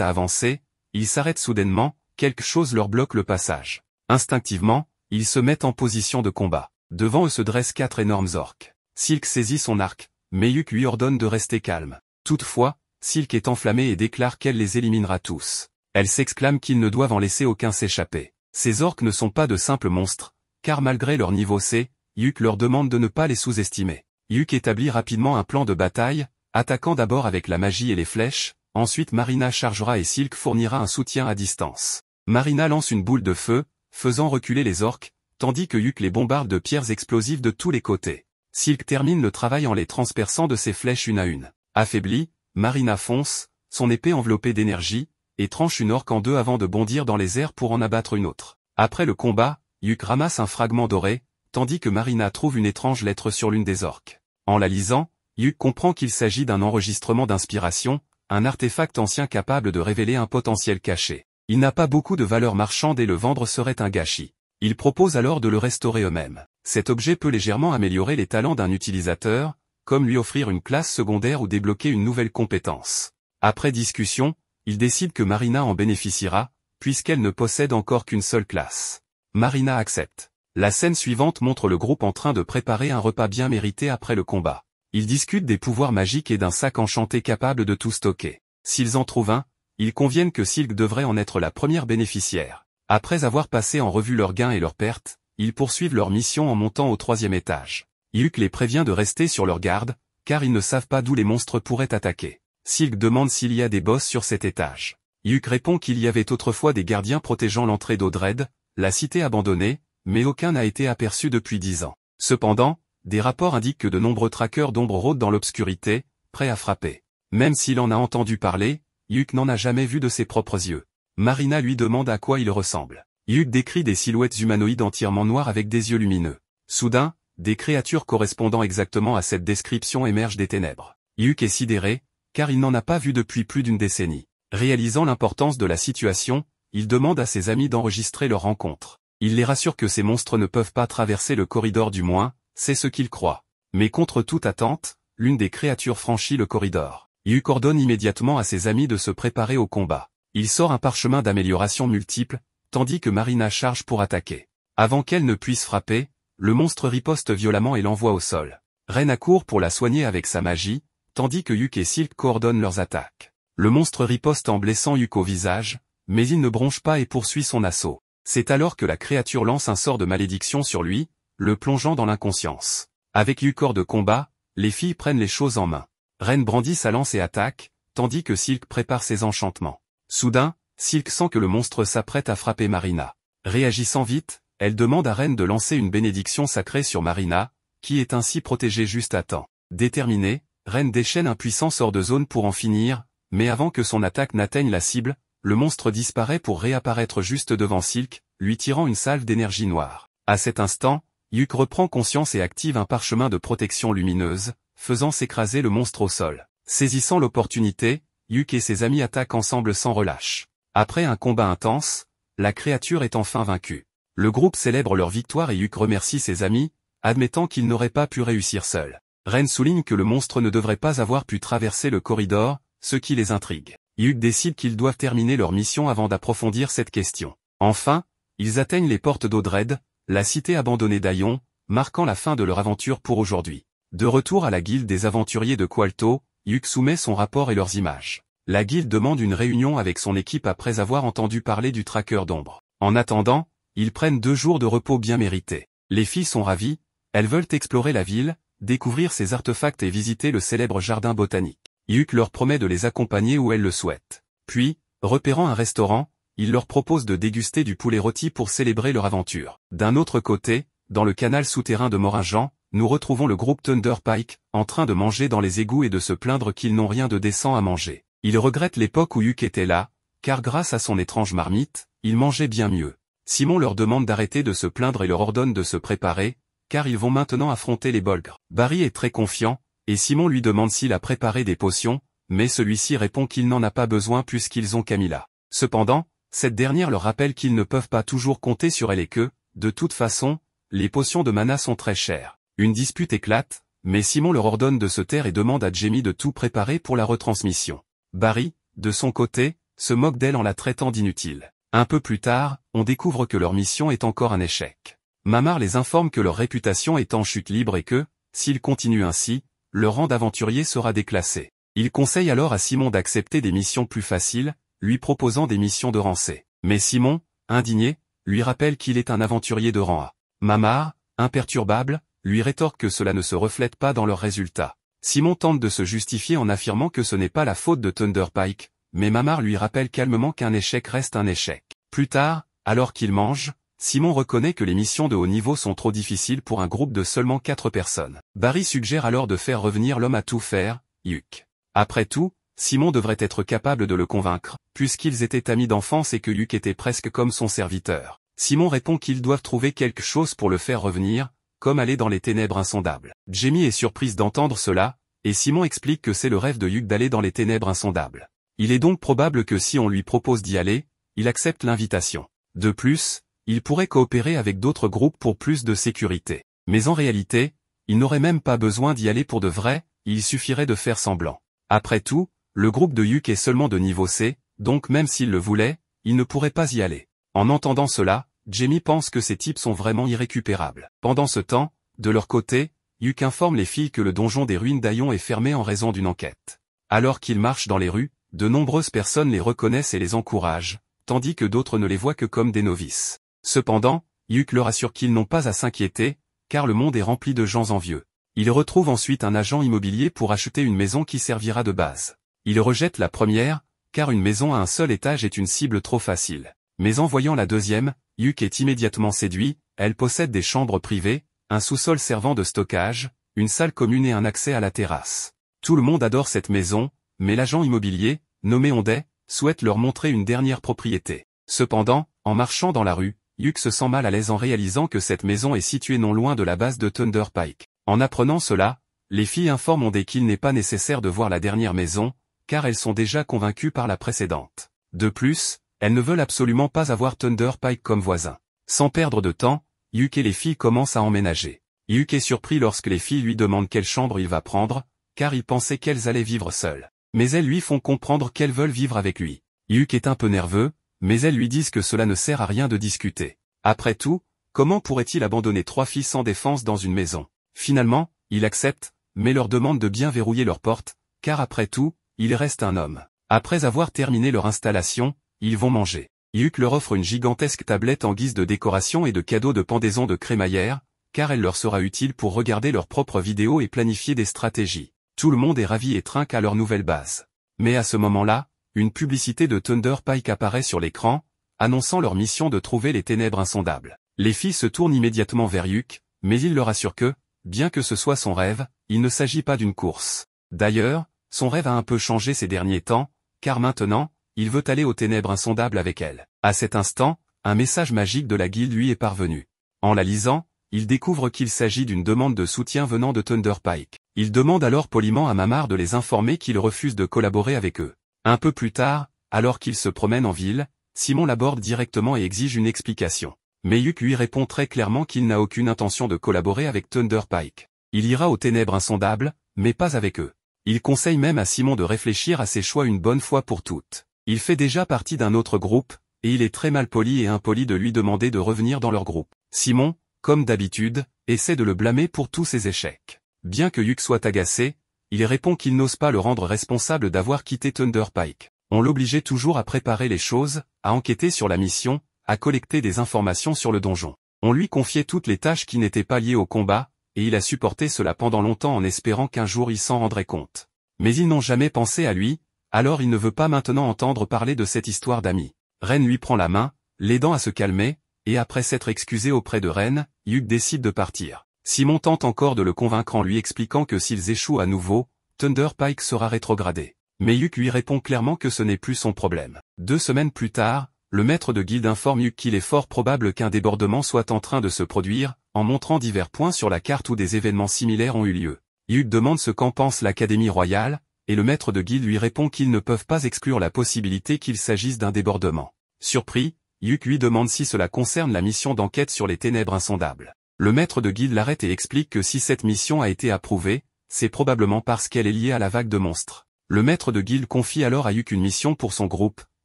à avancer, ils s'arrêtent soudainement, quelque chose leur bloque le passage. Instinctivement, ils se mettent en position de combat. Devant eux se dressent 4 énormes orques. Silk saisit son arc, mais Yuk lui ordonne de rester calme. Toutefois, Silk est enflammée et déclare qu'elle les éliminera tous. Elle s'exclame qu'ils ne doivent en laisser aucun s'échapper. Ces orques ne sont pas de simples monstres, car malgré leur niveau C, Yuk leur demande de ne pas les sous-estimer. Yuk établit rapidement un plan de bataille, attaquant d'abord avec la magie et les flèches, ensuite Marina chargera et Silk fournira un soutien à distance. Marina lance une boule de feu, faisant reculer les orques, tandis que Yuk les bombarde de pierres explosives de tous les côtés. Silk termine le travail en les transperçant de ses flèches une à une. Affaiblie, Marina fonce, son épée enveloppée d'énergie, et tranche une orque en deux avant de bondir dans les airs pour en abattre une autre. Après le combat, Yuk ramasse un fragment doré, tandis que Marina trouve une étrange lettre sur l'une des orques. En la lisant, Yuk comprend qu'il s'agit d'un enregistrement d'inspiration, un artefact ancien capable de révéler un potentiel caché. Il n'a pas beaucoup de valeur marchande et le vendre serait un gâchis. Il propose alors de le restaurer eux-mêmes. Cet objet peut légèrement améliorer les talents d'un utilisateur, comme lui offrir une classe secondaire ou débloquer une nouvelle compétence. Après discussion, il décide que Marina en bénéficiera, puisqu'elle ne possède encore qu'une seule classe. Marina accepte. La scène suivante montre le groupe en train de préparer un repas bien mérité après le combat. Ils discutent des pouvoirs magiques et d'un sac enchanté capable de tout stocker. S'ils en trouvent un, ils conviennent que Silk devrait en être la première bénéficiaire. Après avoir passé en revue leurs gains et leurs pertes, ils poursuivent leur mission en montant au 3e étage. Yuk les prévient de rester sur leur garde, car ils ne savent pas d'où les monstres pourraient attaquer. Silk demande s'il y a des boss sur cet étage. Yuk répond qu'il y avait autrefois des gardiens protégeant l'entrée d'Odred, la cité abandonnée, mais aucun n'a été aperçu depuis 10 ans. Cependant, des rapports indiquent que de nombreux traqueurs d'ombre rôdent dans l'obscurité, prêts à frapper. Même s'il en a entendu parler, Yuk n'en a jamais vu de ses propres yeux. Marina lui demande à quoi il ressemble. Yuk décrit des silhouettes humanoïdes entièrement noires avec des yeux lumineux. Soudain, des créatures correspondant exactement à cette description émergent des ténèbres. Yuk est sidéré, car il n'en a pas vu depuis plus d'une décennie. Réalisant l'importance de la situation, il demande à ses amis d'enregistrer leur rencontre. Il les rassure que ces monstres ne peuvent pas traverser le corridor du moins, c'est ce qu'il croit. Mais contre toute attente, l'une des créatures franchit le corridor. Yuk ordonne immédiatement à ses amis de se préparer au combat. Il sort un parchemin d'amélioration multiple, tandis que Marina charge pour attaquer. Avant qu'elle ne puisse frapper, le monstre riposte violemment et l'envoie au sol. Ren accourt pour la soigner avec sa magie, tandis que Yuk et Silk coordonnent leurs attaques. Le monstre riposte en blessant Yuk au visage, mais il ne bronche pas et poursuit son assaut. C'est alors que la créature lance un sort de malédiction sur lui, le plongeant dans l'inconscience. Avec Yuk hors de combat, les filles prennent les choses en main. Ren brandit sa lance et attaque, tandis que Silk prépare ses enchantements. Soudain, Silk sent que le monstre s'apprête à frapper Marina. Réagissant vite, elle demande à Ren de lancer une bénédiction sacrée sur Marina, qui est ainsi protégée juste à temps. Déterminée, Ren déchaîne un puissant sort de zone pour en finir, mais avant que son attaque n'atteigne la cible, le monstre disparaît pour réapparaître juste devant Silk, lui tirant une salve d'énergie noire. À cet instant, Yuk reprend conscience et active un parchemin de protection lumineuse, faisant s'écraser le monstre au sol. Saisissant l'opportunité, Yuk et ses amis attaquent ensemble sans relâche. Après un combat intense, la créature est enfin vaincue. Le groupe célèbre leur victoire et Yuk remercie ses amis, admettant qu'il n'aurait pas pu réussir seul. Ren souligne que le monstre ne devrait pas avoir pu traverser le corridor, ce qui les intrigue. Yuk décide qu'ils doivent terminer leur mission avant d'approfondir cette question. Enfin, ils atteignent les portes d'Odred, la cité abandonnée d'Aion, marquant la fin de leur aventure pour aujourd'hui. De retour à la guilde des aventuriers de Qualto, Yuk soumet son rapport et leurs images. La guilde demande une réunion avec son équipe après avoir entendu parler du traqueur d'ombre. En attendant, ils prennent 2 jours de repos bien mérités. Les filles sont ravies, elles veulent explorer la ville, découvrir ses artefacts et visiter le célèbre jardin botanique. Yuk leur promet de les accompagner où elles le souhaitent. Puis, repérant un restaurant, il leur propose de déguster du poulet rôti pour célébrer leur aventure. D'un autre côté, dans le canal souterrain de Moringan, nous retrouvons le groupe Thunder Pike, en train de manger dans les égouts et de se plaindre qu'ils n'ont rien de décent à manger. Ils regrettent l'époque où Yuk était là, car grâce à son étrange marmite, ils mangeaient bien mieux. Simon leur demande d'arrêter de se plaindre et leur ordonne de se préparer, car ils vont maintenant affronter les Bolgres. Barry est très confiant, et Simon lui demande s'il a préparé des potions, mais celui-ci répond qu'il n'en a pas besoin puisqu'ils ont Camilla. Cependant, cette dernière leur rappelle qu'ils ne peuvent pas toujours compter sur elle et que, de toute façon, les potions de mana sont très chères. Une dispute éclate, mais Simon leur ordonne de se taire et demande à Jamie de tout préparer pour la retransmission. Barry, de son côté, se moque d'elle en la traitant d'inutile. Un peu plus tard, on découvre que leur mission est encore un échec. Mamar les informe que leur réputation est en chute libre et que, s'ils continuent ainsi, leur rang d'aventurier sera déclassé. Il conseille alors à Simon d'accepter des missions plus faciles, lui proposant des missions de rang C. Mais Simon, indigné, lui rappelle qu'il est un aventurier de rang A. Mamar, imperturbable, lui rétorque que cela ne se reflète pas dans leurs résultats. Simon tente de se justifier en affirmant que ce n'est pas la faute de Thunder Pike, mais Mamar lui rappelle calmement qu'un échec reste un échec. Plus tard, alors qu'ils mangent, Simon reconnaît que les missions de haut niveau sont trop difficiles pour un groupe de seulement 4 personnes. Barry suggère alors de faire revenir l'homme à tout faire, Hugh. Après tout, Simon devrait être capable de le convaincre, puisqu'ils étaient amis d'enfance et que Hugh était presque comme son serviteur. Simon répond qu'ils doivent trouver quelque chose pour le faire revenir, comme aller dans les ténèbres insondables. Jamie est surprise d'entendre cela, et Simon explique que c'est le rêve de Hugh d'aller dans les ténèbres insondables. Il est donc probable que si on lui propose d'y aller, il accepte l'invitation. De plus, il pourrait coopérer avec d'autres groupes pour plus de sécurité. Mais en réalité, il n'aurait même pas besoin d'y aller pour de vrai, il suffirait de faire semblant. Après tout, le groupe de Hugh est seulement de niveau C, donc même s'il le voulait, il ne pourrait pas y aller. En entendant cela, Jamie pense que ces types sont vraiment irrécupérables. Pendant ce temps, de leur côté, Hugh informe les filles que le donjon des ruines d'Aion est fermé en raison d'une enquête. Alors qu'ils marchent dans les rues, de nombreuses personnes les reconnaissent et les encouragent, tandis que d'autres ne les voient que comme des novices. Cependant, Hugh leur assure qu'ils n'ont pas à s'inquiéter, car le monde est rempli de gens envieux. Il retrouve ensuite un agent immobilier pour acheter une maison qui servira de base. Il rejette la première, car une maison à un seul étage est une cible trop facile. Mais en voyant la deuxième, Hugh est immédiatement séduit, elle possède des chambres privées, un sous-sol servant de stockage, une salle commune et un accès à la terrasse. Tout le monde adore cette maison, mais l'agent immobilier, nommé Honday, souhaite leur montrer une dernière propriété. Cependant, en marchant dans la rue, Hugh se sent mal à l'aise en réalisant que cette maison est située non loin de la base de Thunder Pike. En apprenant cela, les filles informent Honday qu'il n'est pas nécessaire de voir la dernière maison, car elles sont déjà convaincues par la précédente. De plus, elles ne veulent absolument pas avoir Thunder Pike comme voisin. Sans perdre de temps, Hugh et les filles commencent à emménager. Hugh est surpris lorsque les filles lui demandent quelle chambre il va prendre, car il pensait qu'elles allaient vivre seules. Mais elles lui font comprendre qu'elles veulent vivre avec lui. Hugh est un peu nerveux, mais elles lui disent que cela ne sert à rien de discuter. Après tout, comment pourrait-il abandonner 3 filles sans défense dans une maison? Finalement, il accepte, mais leur demande de bien verrouiller leur porte, car après tout, il reste un homme. Après avoir terminé leur installation, ils vont manger. Hugh leur offre une gigantesque tablette en guise de décoration et de cadeau de pendaison de crémaillère, car elle leur sera utile pour regarder leurs propres vidéos et planifier des stratégies. Tout le monde est ravi et trinque à leur nouvelle base. Mais à ce moment-là, une publicité de Thunder Pike apparaît sur l'écran, annonçant leur mission de trouver les ténèbres insondables. Les filles se tournent immédiatement vers Hugh, mais il leur assure que, bien que ce soit son rêve, il ne s'agit pas d'une course. D'ailleurs, son rêve a un peu changé ces derniers temps, car maintenant, il veut aller aux ténèbres insondables avec elle. À cet instant, un message magique de la guilde lui est parvenu. En la lisant, il découvre qu'il s'agit d'une demande de soutien venant de Thunder Pike. Il demande alors poliment à Mamar de les informer qu'il refuse de collaborer avec eux. Un peu plus tard, alors qu'il se promène en ville, Simon l'aborde directement et exige une explication. Mais Hugh lui répond très clairement qu'il n'a aucune intention de collaborer avec Thunder Pike. Il ira aux ténèbres insondables, mais pas avec eux. Il conseille même à Simon de réfléchir à ses choix une bonne fois pour toutes. Il fait déjà partie d'un autre groupe, et il est très malpoli et impoli de lui demander de revenir dans leur groupe. Simon, comme d'habitude, essaie de le blâmer pour tous ses échecs. Bien que Hugh soit agacé, il répond qu'il n'ose pas le rendre responsable d'avoir quitté Thunder Pike. On l'obligeait toujours à préparer les choses, à enquêter sur la mission, à collecter des informations sur le donjon. On lui confiait toutes les tâches qui n'étaient pas liées au combat, et il a supporté cela pendant longtemps en espérant qu'un jour il s'en rendrait compte. Mais ils n'ont jamais pensé à lui, alors il ne veut pas maintenant entendre parler de cette histoire d'amis. Ren lui prend la main, l'aidant à se calmer, et après s'être excusé auprès de Ren, Hugh décide de partir. Simon tente encore de le convaincre en lui expliquant que s'ils échouent à nouveau, Thunder Pike sera rétrogradé. Mais Hugh lui répond clairement que ce n'est plus son problème. 2 semaines plus tard, le maître de guilde informe Hugh qu'il est fort probable qu'un débordement soit en train de se produire, en montrant divers points sur la carte où des événements similaires ont eu lieu. Hugh demande ce qu'en pense l'Académie royale, et le maître de guilde lui répond qu'ils ne peuvent pas exclure la possibilité qu'il s'agisse d'un débordement. Surpris, Hugh lui demande si cela concerne la mission d'enquête sur les ténèbres insondables. Le maître de guilde l'arrête et explique que si cette mission a été approuvée, c'est probablement parce qu'elle est liée à la vague de monstres. Le maître de guilde confie alors à Hugh une mission pour son groupe,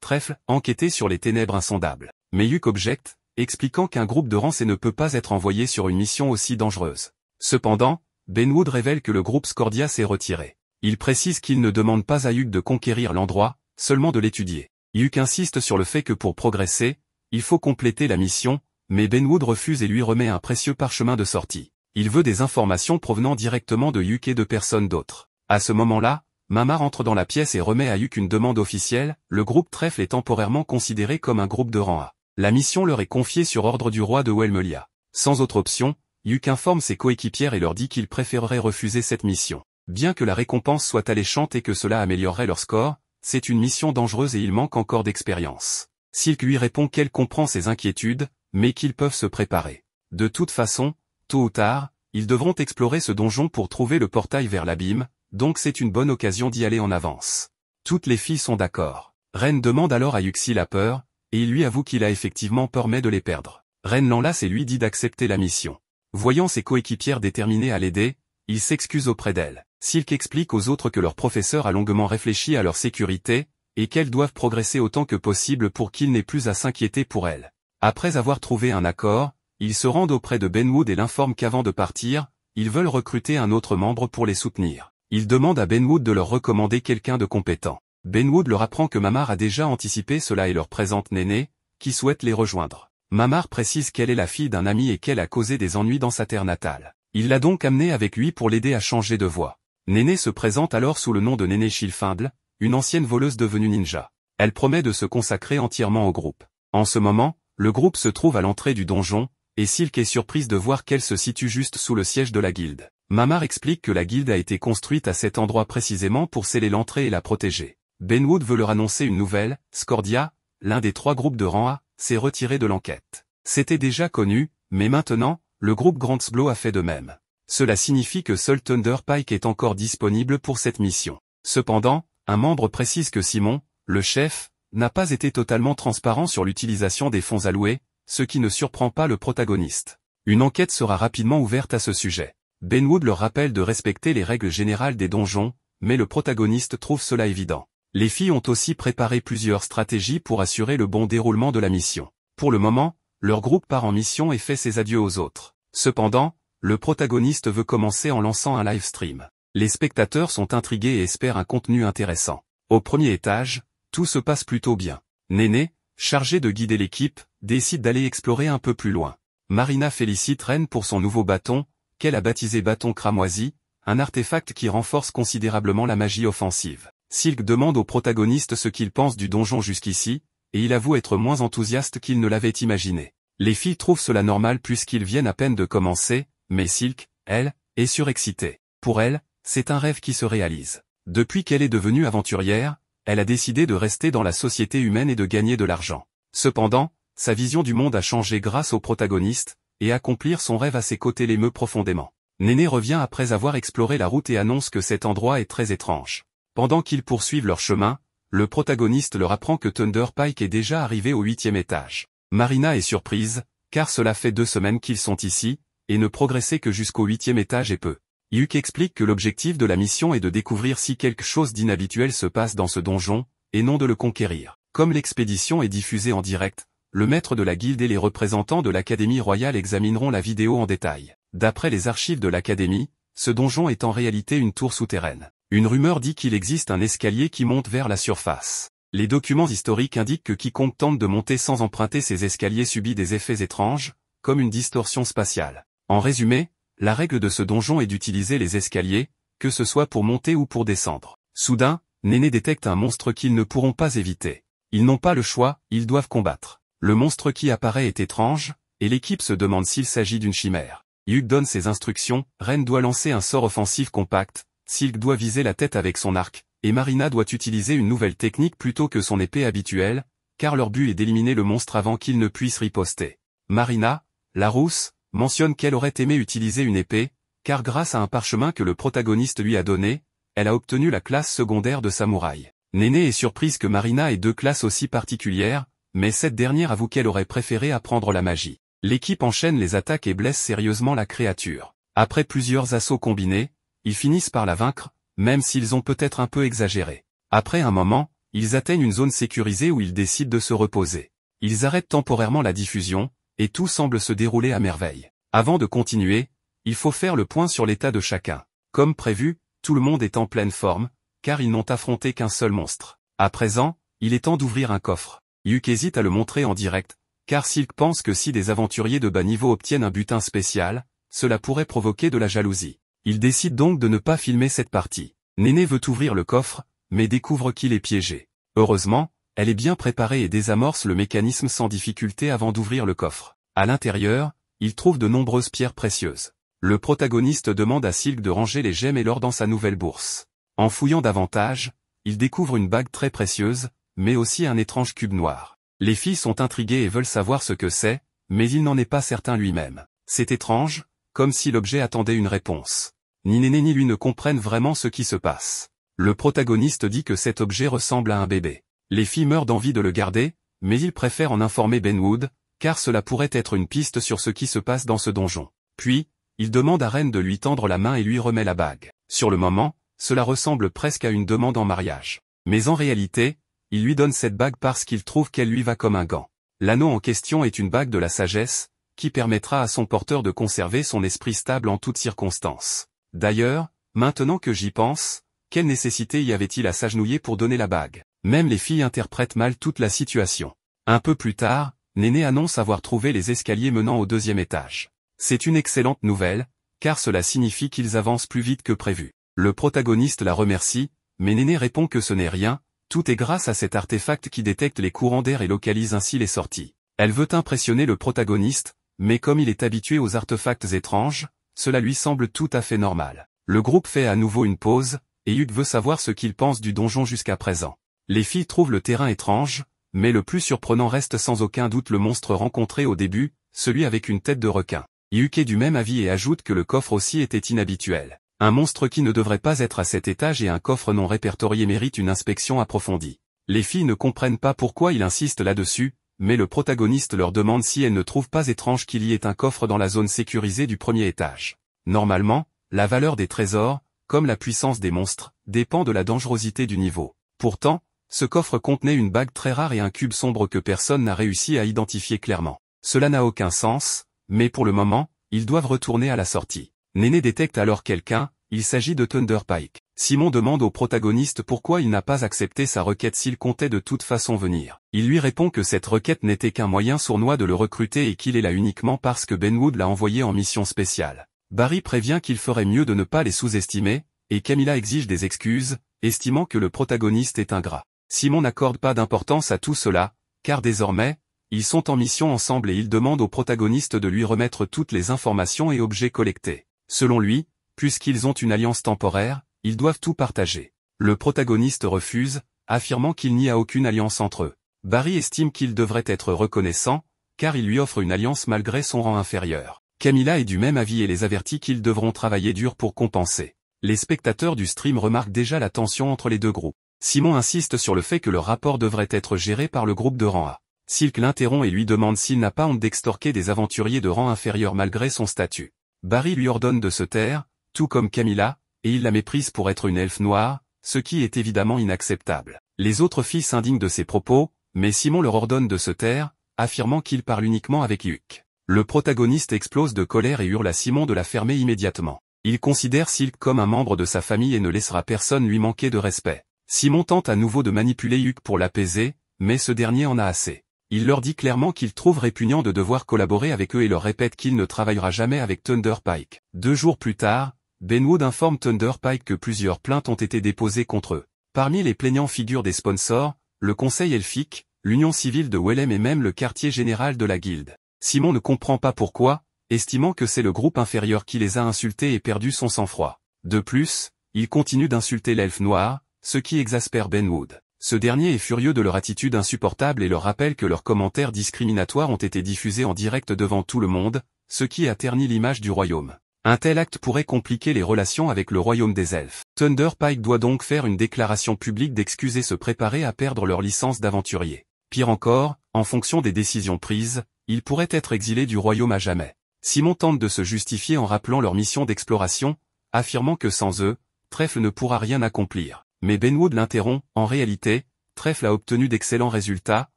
Trèfle, enquêter sur les ténèbres insondables. Mais Hugh objecte, expliquant qu'un groupe de rang C ne peut pas être envoyé sur une mission aussi dangereuse. Cependant, Benwood révèle que le groupe Scordia s'est retiré. Il précise qu'il ne demande pas à Hugh de conquérir l'endroit, seulement de l'étudier. Hugh insiste sur le fait que pour progresser, il faut compléter la mission, mais Benwood refuse et lui remet un précieux parchemin de sortie. Il veut des informations provenant directement de Hugh et de personne d'autre. À ce moment-là, Mamar entre dans la pièce et remet à Hugh une demande officielle, le groupe Trèfle est temporairement considéré comme un groupe de rang A. La mission leur est confiée sur ordre du roi de Welmelia. Sans autre option, Yuk informe ses coéquipières et leur dit qu'il préférerait refuser cette mission. Bien que la récompense soit alléchante et que cela améliorerait leur score, c'est une mission dangereuse et il manque encore d'expérience. Silk lui répond qu'elle comprend ses inquiétudes, mais qu'ils peuvent se préparer. De toute façon, tôt ou tard, ils devront explorer ce donjon pour trouver le portail vers l'abîme, donc c'est une bonne occasion d'y aller en avance. Toutes les filles sont d'accord. Ren demande alors à Yuk s'il a peur, et il lui avoue qu'il a effectivement peur mais de les perdre. Ren l'enlace et lui dit d'accepter la mission. Voyant ses coéquipières déterminées à l'aider, il s'excuse auprès d'elle. Silk explique aux autres que leur professeur a longuement réfléchi à leur sécurité, et qu'elles doivent progresser autant que possible pour qu'il n'ait plus à s'inquiéter pour elles. Après avoir trouvé un accord, ils se rendent auprès de Benwood et l'informent qu'avant de partir, ils veulent recruter un autre membre pour les soutenir. Ils demandent à Benwood de leur recommander quelqu'un de compétent. Benwood leur apprend que Mamar a déjà anticipé cela et leur présente Néné, qui souhaite les rejoindre. Mamar précise qu'elle est la fille d'un ami et qu'elle a causé des ennuis dans sa terre natale. Il l'a donc amenée avec lui pour l'aider à changer de voie. Néné se présente alors sous le nom de Néné Shilfindle, une ancienne voleuse devenue ninja. Elle promet de se consacrer entièrement au groupe. En ce moment, le groupe se trouve à l'entrée du donjon, et Silk est surprise de voir qu'elle se situe juste sous le siège de la guilde. Mamar explique que la guilde a été construite à cet endroit précisément pour sceller l'entrée et la protéger. Benwood veut leur annoncer une nouvelle, Scordia, l'un des 3 groupes de rang A, s'est retiré de l'enquête. C'était déjà connu, mais maintenant, le groupe Grantsblow a fait de même. Cela signifie que seul Thunder Pike est encore disponible pour cette mission. Cependant, un membre précise que Simon, le chef, n'a pas été totalement transparent sur l'utilisation des fonds alloués, ce qui ne surprend pas le protagoniste. Une enquête sera rapidement ouverte à ce sujet. Benwood leur rappelle de respecter les règles générales des donjons, mais le protagoniste trouve cela évident. Les filles ont aussi préparé plusieurs stratégies pour assurer le bon déroulement de la mission. Pour le moment, leur groupe part en mission et fait ses adieux aux autres. Cependant, le protagoniste veut commencer en lançant un live stream. Les spectateurs sont intrigués et espèrent un contenu intéressant. Au premier étage, tout se passe plutôt bien. Néné, chargée de guider l'équipe, décide d'aller explorer un peu plus loin. Marina félicite Ren pour son nouveau bâton, qu'elle a baptisé bâton cramoisi, un artefact qui renforce considérablement la magie offensive. Silk demande au protagoniste ce qu'il pense du donjon jusqu'ici, et il avoue être moins enthousiaste qu'il ne l'avait imaginé. Les filles trouvent cela normal puisqu'ils viennent à peine de commencer, mais Silk, elle, est surexcitée. Pour elle, c'est un rêve qui se réalise. Depuis qu'elle est devenue aventurière, elle a décidé de rester dans la société humaine et de gagner de l'argent. Cependant, sa vision du monde a changé grâce au protagoniste, et accomplir son rêve à ses côtés l'émeut profondément. Néné revient après avoir exploré la route et annonce que cet endroit est très étrange. Pendant qu'ils poursuivent leur chemin, le protagoniste leur apprend que Thunder Pike est déjà arrivé au 8e étage. Marina est surprise, car cela fait 2 semaines qu'ils sont ici, et ne progresser que jusqu'au 8e étage est peu. Yuk explique que l'objectif de la mission est de découvrir si quelque chose d'inhabituel se passe dans ce donjon, et non de le conquérir. Comme l'expédition est diffusée en direct, le maître de la guilde et les représentants de l'Académie royale examineront la vidéo en détail. D'après les archives de l'Académie, ce donjon est en réalité une tour souterraine. Une rumeur dit qu'il existe un escalier qui monte vers la surface. Les documents historiques indiquent que quiconque tente de monter sans emprunter ces escaliers subit des effets étranges, comme une distorsion spatiale. En résumé, la règle de ce donjon est d'utiliser les escaliers, que ce soit pour monter ou pour descendre. Soudain, Néné détecte un monstre qu'ils ne pourront pas éviter. Ils n'ont pas le choix, ils doivent combattre. Le monstre qui apparaît est étrange, et l'équipe se demande s'il s'agit d'une chimère. Yuk donne ses instructions, Ren doit lancer un sort offensif compact, Silk doit viser la tête avec son arc, et Marina doit utiliser une nouvelle technique plutôt que son épée habituelle, car leur but est d'éliminer le monstre avant qu'il ne puisse riposter. Marina, la rousse, mentionne qu'elle aurait aimé utiliser une épée, car grâce à un parchemin que le protagoniste lui a donné, elle a obtenu la classe secondaire de samouraï. Néné est surprise que Marina ait 2 classes aussi particulières, mais cette dernière avoue qu'elle aurait préféré apprendre la magie. L'équipe enchaîne les attaques et blesse sérieusement la créature. Après plusieurs assauts combinés, ils finissent par la vaincre, même s'ils ont peut-être un peu exagéré. Après un moment, ils atteignent une zone sécurisée où ils décident de se reposer. Ils arrêtent temporairement la diffusion, et tout semble se dérouler à merveille. Avant de continuer, il faut faire le point sur l'état de chacun. Comme prévu, tout le monde est en pleine forme, car ils n'ont affronté qu'un seul monstre. À présent, il est temps d'ouvrir un coffre. Yuk hésite à le montrer en direct, car Silk pense que si des aventuriers de bas niveau obtiennent un butin spécial, cela pourrait provoquer de la jalousie. Il décide donc de ne pas filmer cette partie. Néné veut ouvrir le coffre, mais découvre qu'il est piégé. Heureusement, elle est bien préparée et désamorce le mécanisme sans difficulté avant d'ouvrir le coffre. À l'intérieur, il trouve de nombreuses pierres précieuses. Le protagoniste demande à Silk de ranger les gemmes et l'or dans sa nouvelle bourse. En fouillant davantage, il découvre une bague très précieuse, mais aussi un étrange cube noir. Les filles sont intriguées et veulent savoir ce que c'est, mais il n'en est pas certain lui-même. C'est étrange, comme si l'objet attendait une réponse. Ni Néné ni lui ne comprennent vraiment ce qui se passe. Le protagoniste dit que cet objet ressemble à un bébé. Les filles meurent d'envie de le garder, mais il préfère en informer Benwood, car cela pourrait être une piste sur ce qui se passe dans ce donjon. Puis, il demande à Ren de lui tendre la main et lui remet la bague. Sur le moment, cela ressemble presque à une demande en mariage. Mais en réalité, il lui donne cette bague parce qu'il trouve qu'elle lui va comme un gant. L'anneau en question est une bague de la sagesse, qui permettra à son porteur de conserver son esprit stable en toutes circonstances. D'ailleurs, maintenant que j'y pense, quelle nécessité y avait-il à s'agenouiller pour donner la bague? Même les filles interprètent mal toute la situation. Un peu plus tard, Néné annonce avoir trouvé les escaliers menant au 2e étage. C'est une excellente nouvelle, car cela signifie qu'ils avancent plus vite que prévu. Le protagoniste la remercie, mais Néné répond que ce n'est rien, tout est grâce à cet artefact qui détecte les courants d'air et localise ainsi les sorties. Elle veut impressionner le protagoniste, mais comme il est habitué aux artefacts étranges, cela lui semble tout à fait normal. Le groupe fait à nouveau une pause, et Hugh veut savoir ce qu'il pense du donjon jusqu'à présent. Les filles trouvent le terrain étrange, mais le plus surprenant reste sans aucun doute le monstre rencontré au début, celui avec une tête de requin. Hugh est du même avis et ajoute que le coffre aussi était inhabituel. Un monstre qui ne devrait pas être à cet étage et un coffre non répertorié mérite une inspection approfondie. Les filles ne comprennent pas pourquoi il insiste là-dessus, mais le protagoniste leur demande si elles ne trouvent pas étrange qu'il y ait un coffre dans la zone sécurisée du 1er étage. Normalement, la valeur des trésors, comme la puissance des monstres, dépend de la dangerosité du niveau. Pourtant, ce coffre contenait une bague très rare et un cube sombre que personne n'a réussi à identifier clairement. Cela n'a aucun sens, mais pour le moment, ils doivent retourner à la sortie. Néné détecte alors quelqu'un, il s'agit de Thunder Pike. Simon demande au protagoniste pourquoi il n'a pas accepté sa requête s'il comptait de toute façon venir. Il lui répond que cette requête n'était qu'un moyen sournois de le recruter et qu'il est là uniquement parce que Benwood l'a envoyé en mission spéciale. Barry prévient qu'il ferait mieux de ne pas les sous-estimer, et Camilla exige des excuses, estimant que le protagoniste est ingrat. Simon n'accorde pas d'importance à tout cela, car désormais, ils sont en mission ensemble et il demande au protagoniste de lui remettre toutes les informations et objets collectés. Selon lui, puisqu'ils ont une alliance temporaire, ils doivent tout partager. Le protagoniste refuse, affirmant qu'il n'y a aucune alliance entre eux. Barry estime qu'il devrait être reconnaissant, car il lui offre une alliance malgré son rang inférieur. Camilla est du même avis et les avertit qu'ils devront travailler dur pour compenser. Les spectateurs du stream remarquent déjà la tension entre les deux groupes. Simon insiste sur le fait que le rapport devrait être géré par le groupe de rang A. Silk l'interrompt et lui demande s'il n'a pas honte d'extorquer des aventuriers de rang inférieur malgré son statut. Barry lui ordonne de se taire, tout comme Camilla, et il la méprise pour être une elfe noire, ce qui est évidemment inacceptable. Les autres filles s'indignent de ses propos, mais Simon leur ordonne de se taire, affirmant qu'il parle uniquement avec Hugh. Le protagoniste explose de colère et hurle à Simon de la fermer immédiatement. Il considère Silk comme un membre de sa famille et ne laissera personne lui manquer de respect. Simon tente à nouveau de manipuler Hugh pour l'apaiser, mais ce dernier en a assez. Il leur dit clairement qu'il trouve répugnant de devoir collaborer avec eux et leur répète qu'il ne travaillera jamais avec Thunder Pike. 2 jours plus tard, Benwood informe Thunder Pike que plusieurs plaintes ont été déposées contre eux. Parmi les plaignants figurent des sponsors, le Conseil elfique, l'Union civile de Wellem et même le quartier général de la guilde. Simon ne comprend pas pourquoi, estimant que c'est le groupe inférieur qui les a insultés et perdu son sang-froid. De plus, il continue d'insulter l'elfe noir, ce qui exaspère Benwood. Ce dernier est furieux de leur attitude insupportable et leur rappelle que leurs commentaires discriminatoires ont été diffusés en direct devant tout le monde, ce qui a terni l'image du royaume. Un tel acte pourrait compliquer les relations avec le royaume des elfes. Thunder Pike doit donc faire une déclaration publique d'excuses et se préparer à perdre leur licence d'aventurier. Pire encore, en fonction des décisions prises, ils pourraient être exilés du royaume à jamais. Simon tente de se justifier en rappelant leur mission d'exploration, affirmant que sans eux, Trèfle ne pourra rien accomplir. Mais Benwood l'interrompt, en réalité, Trèfle a obtenu d'excellents résultats,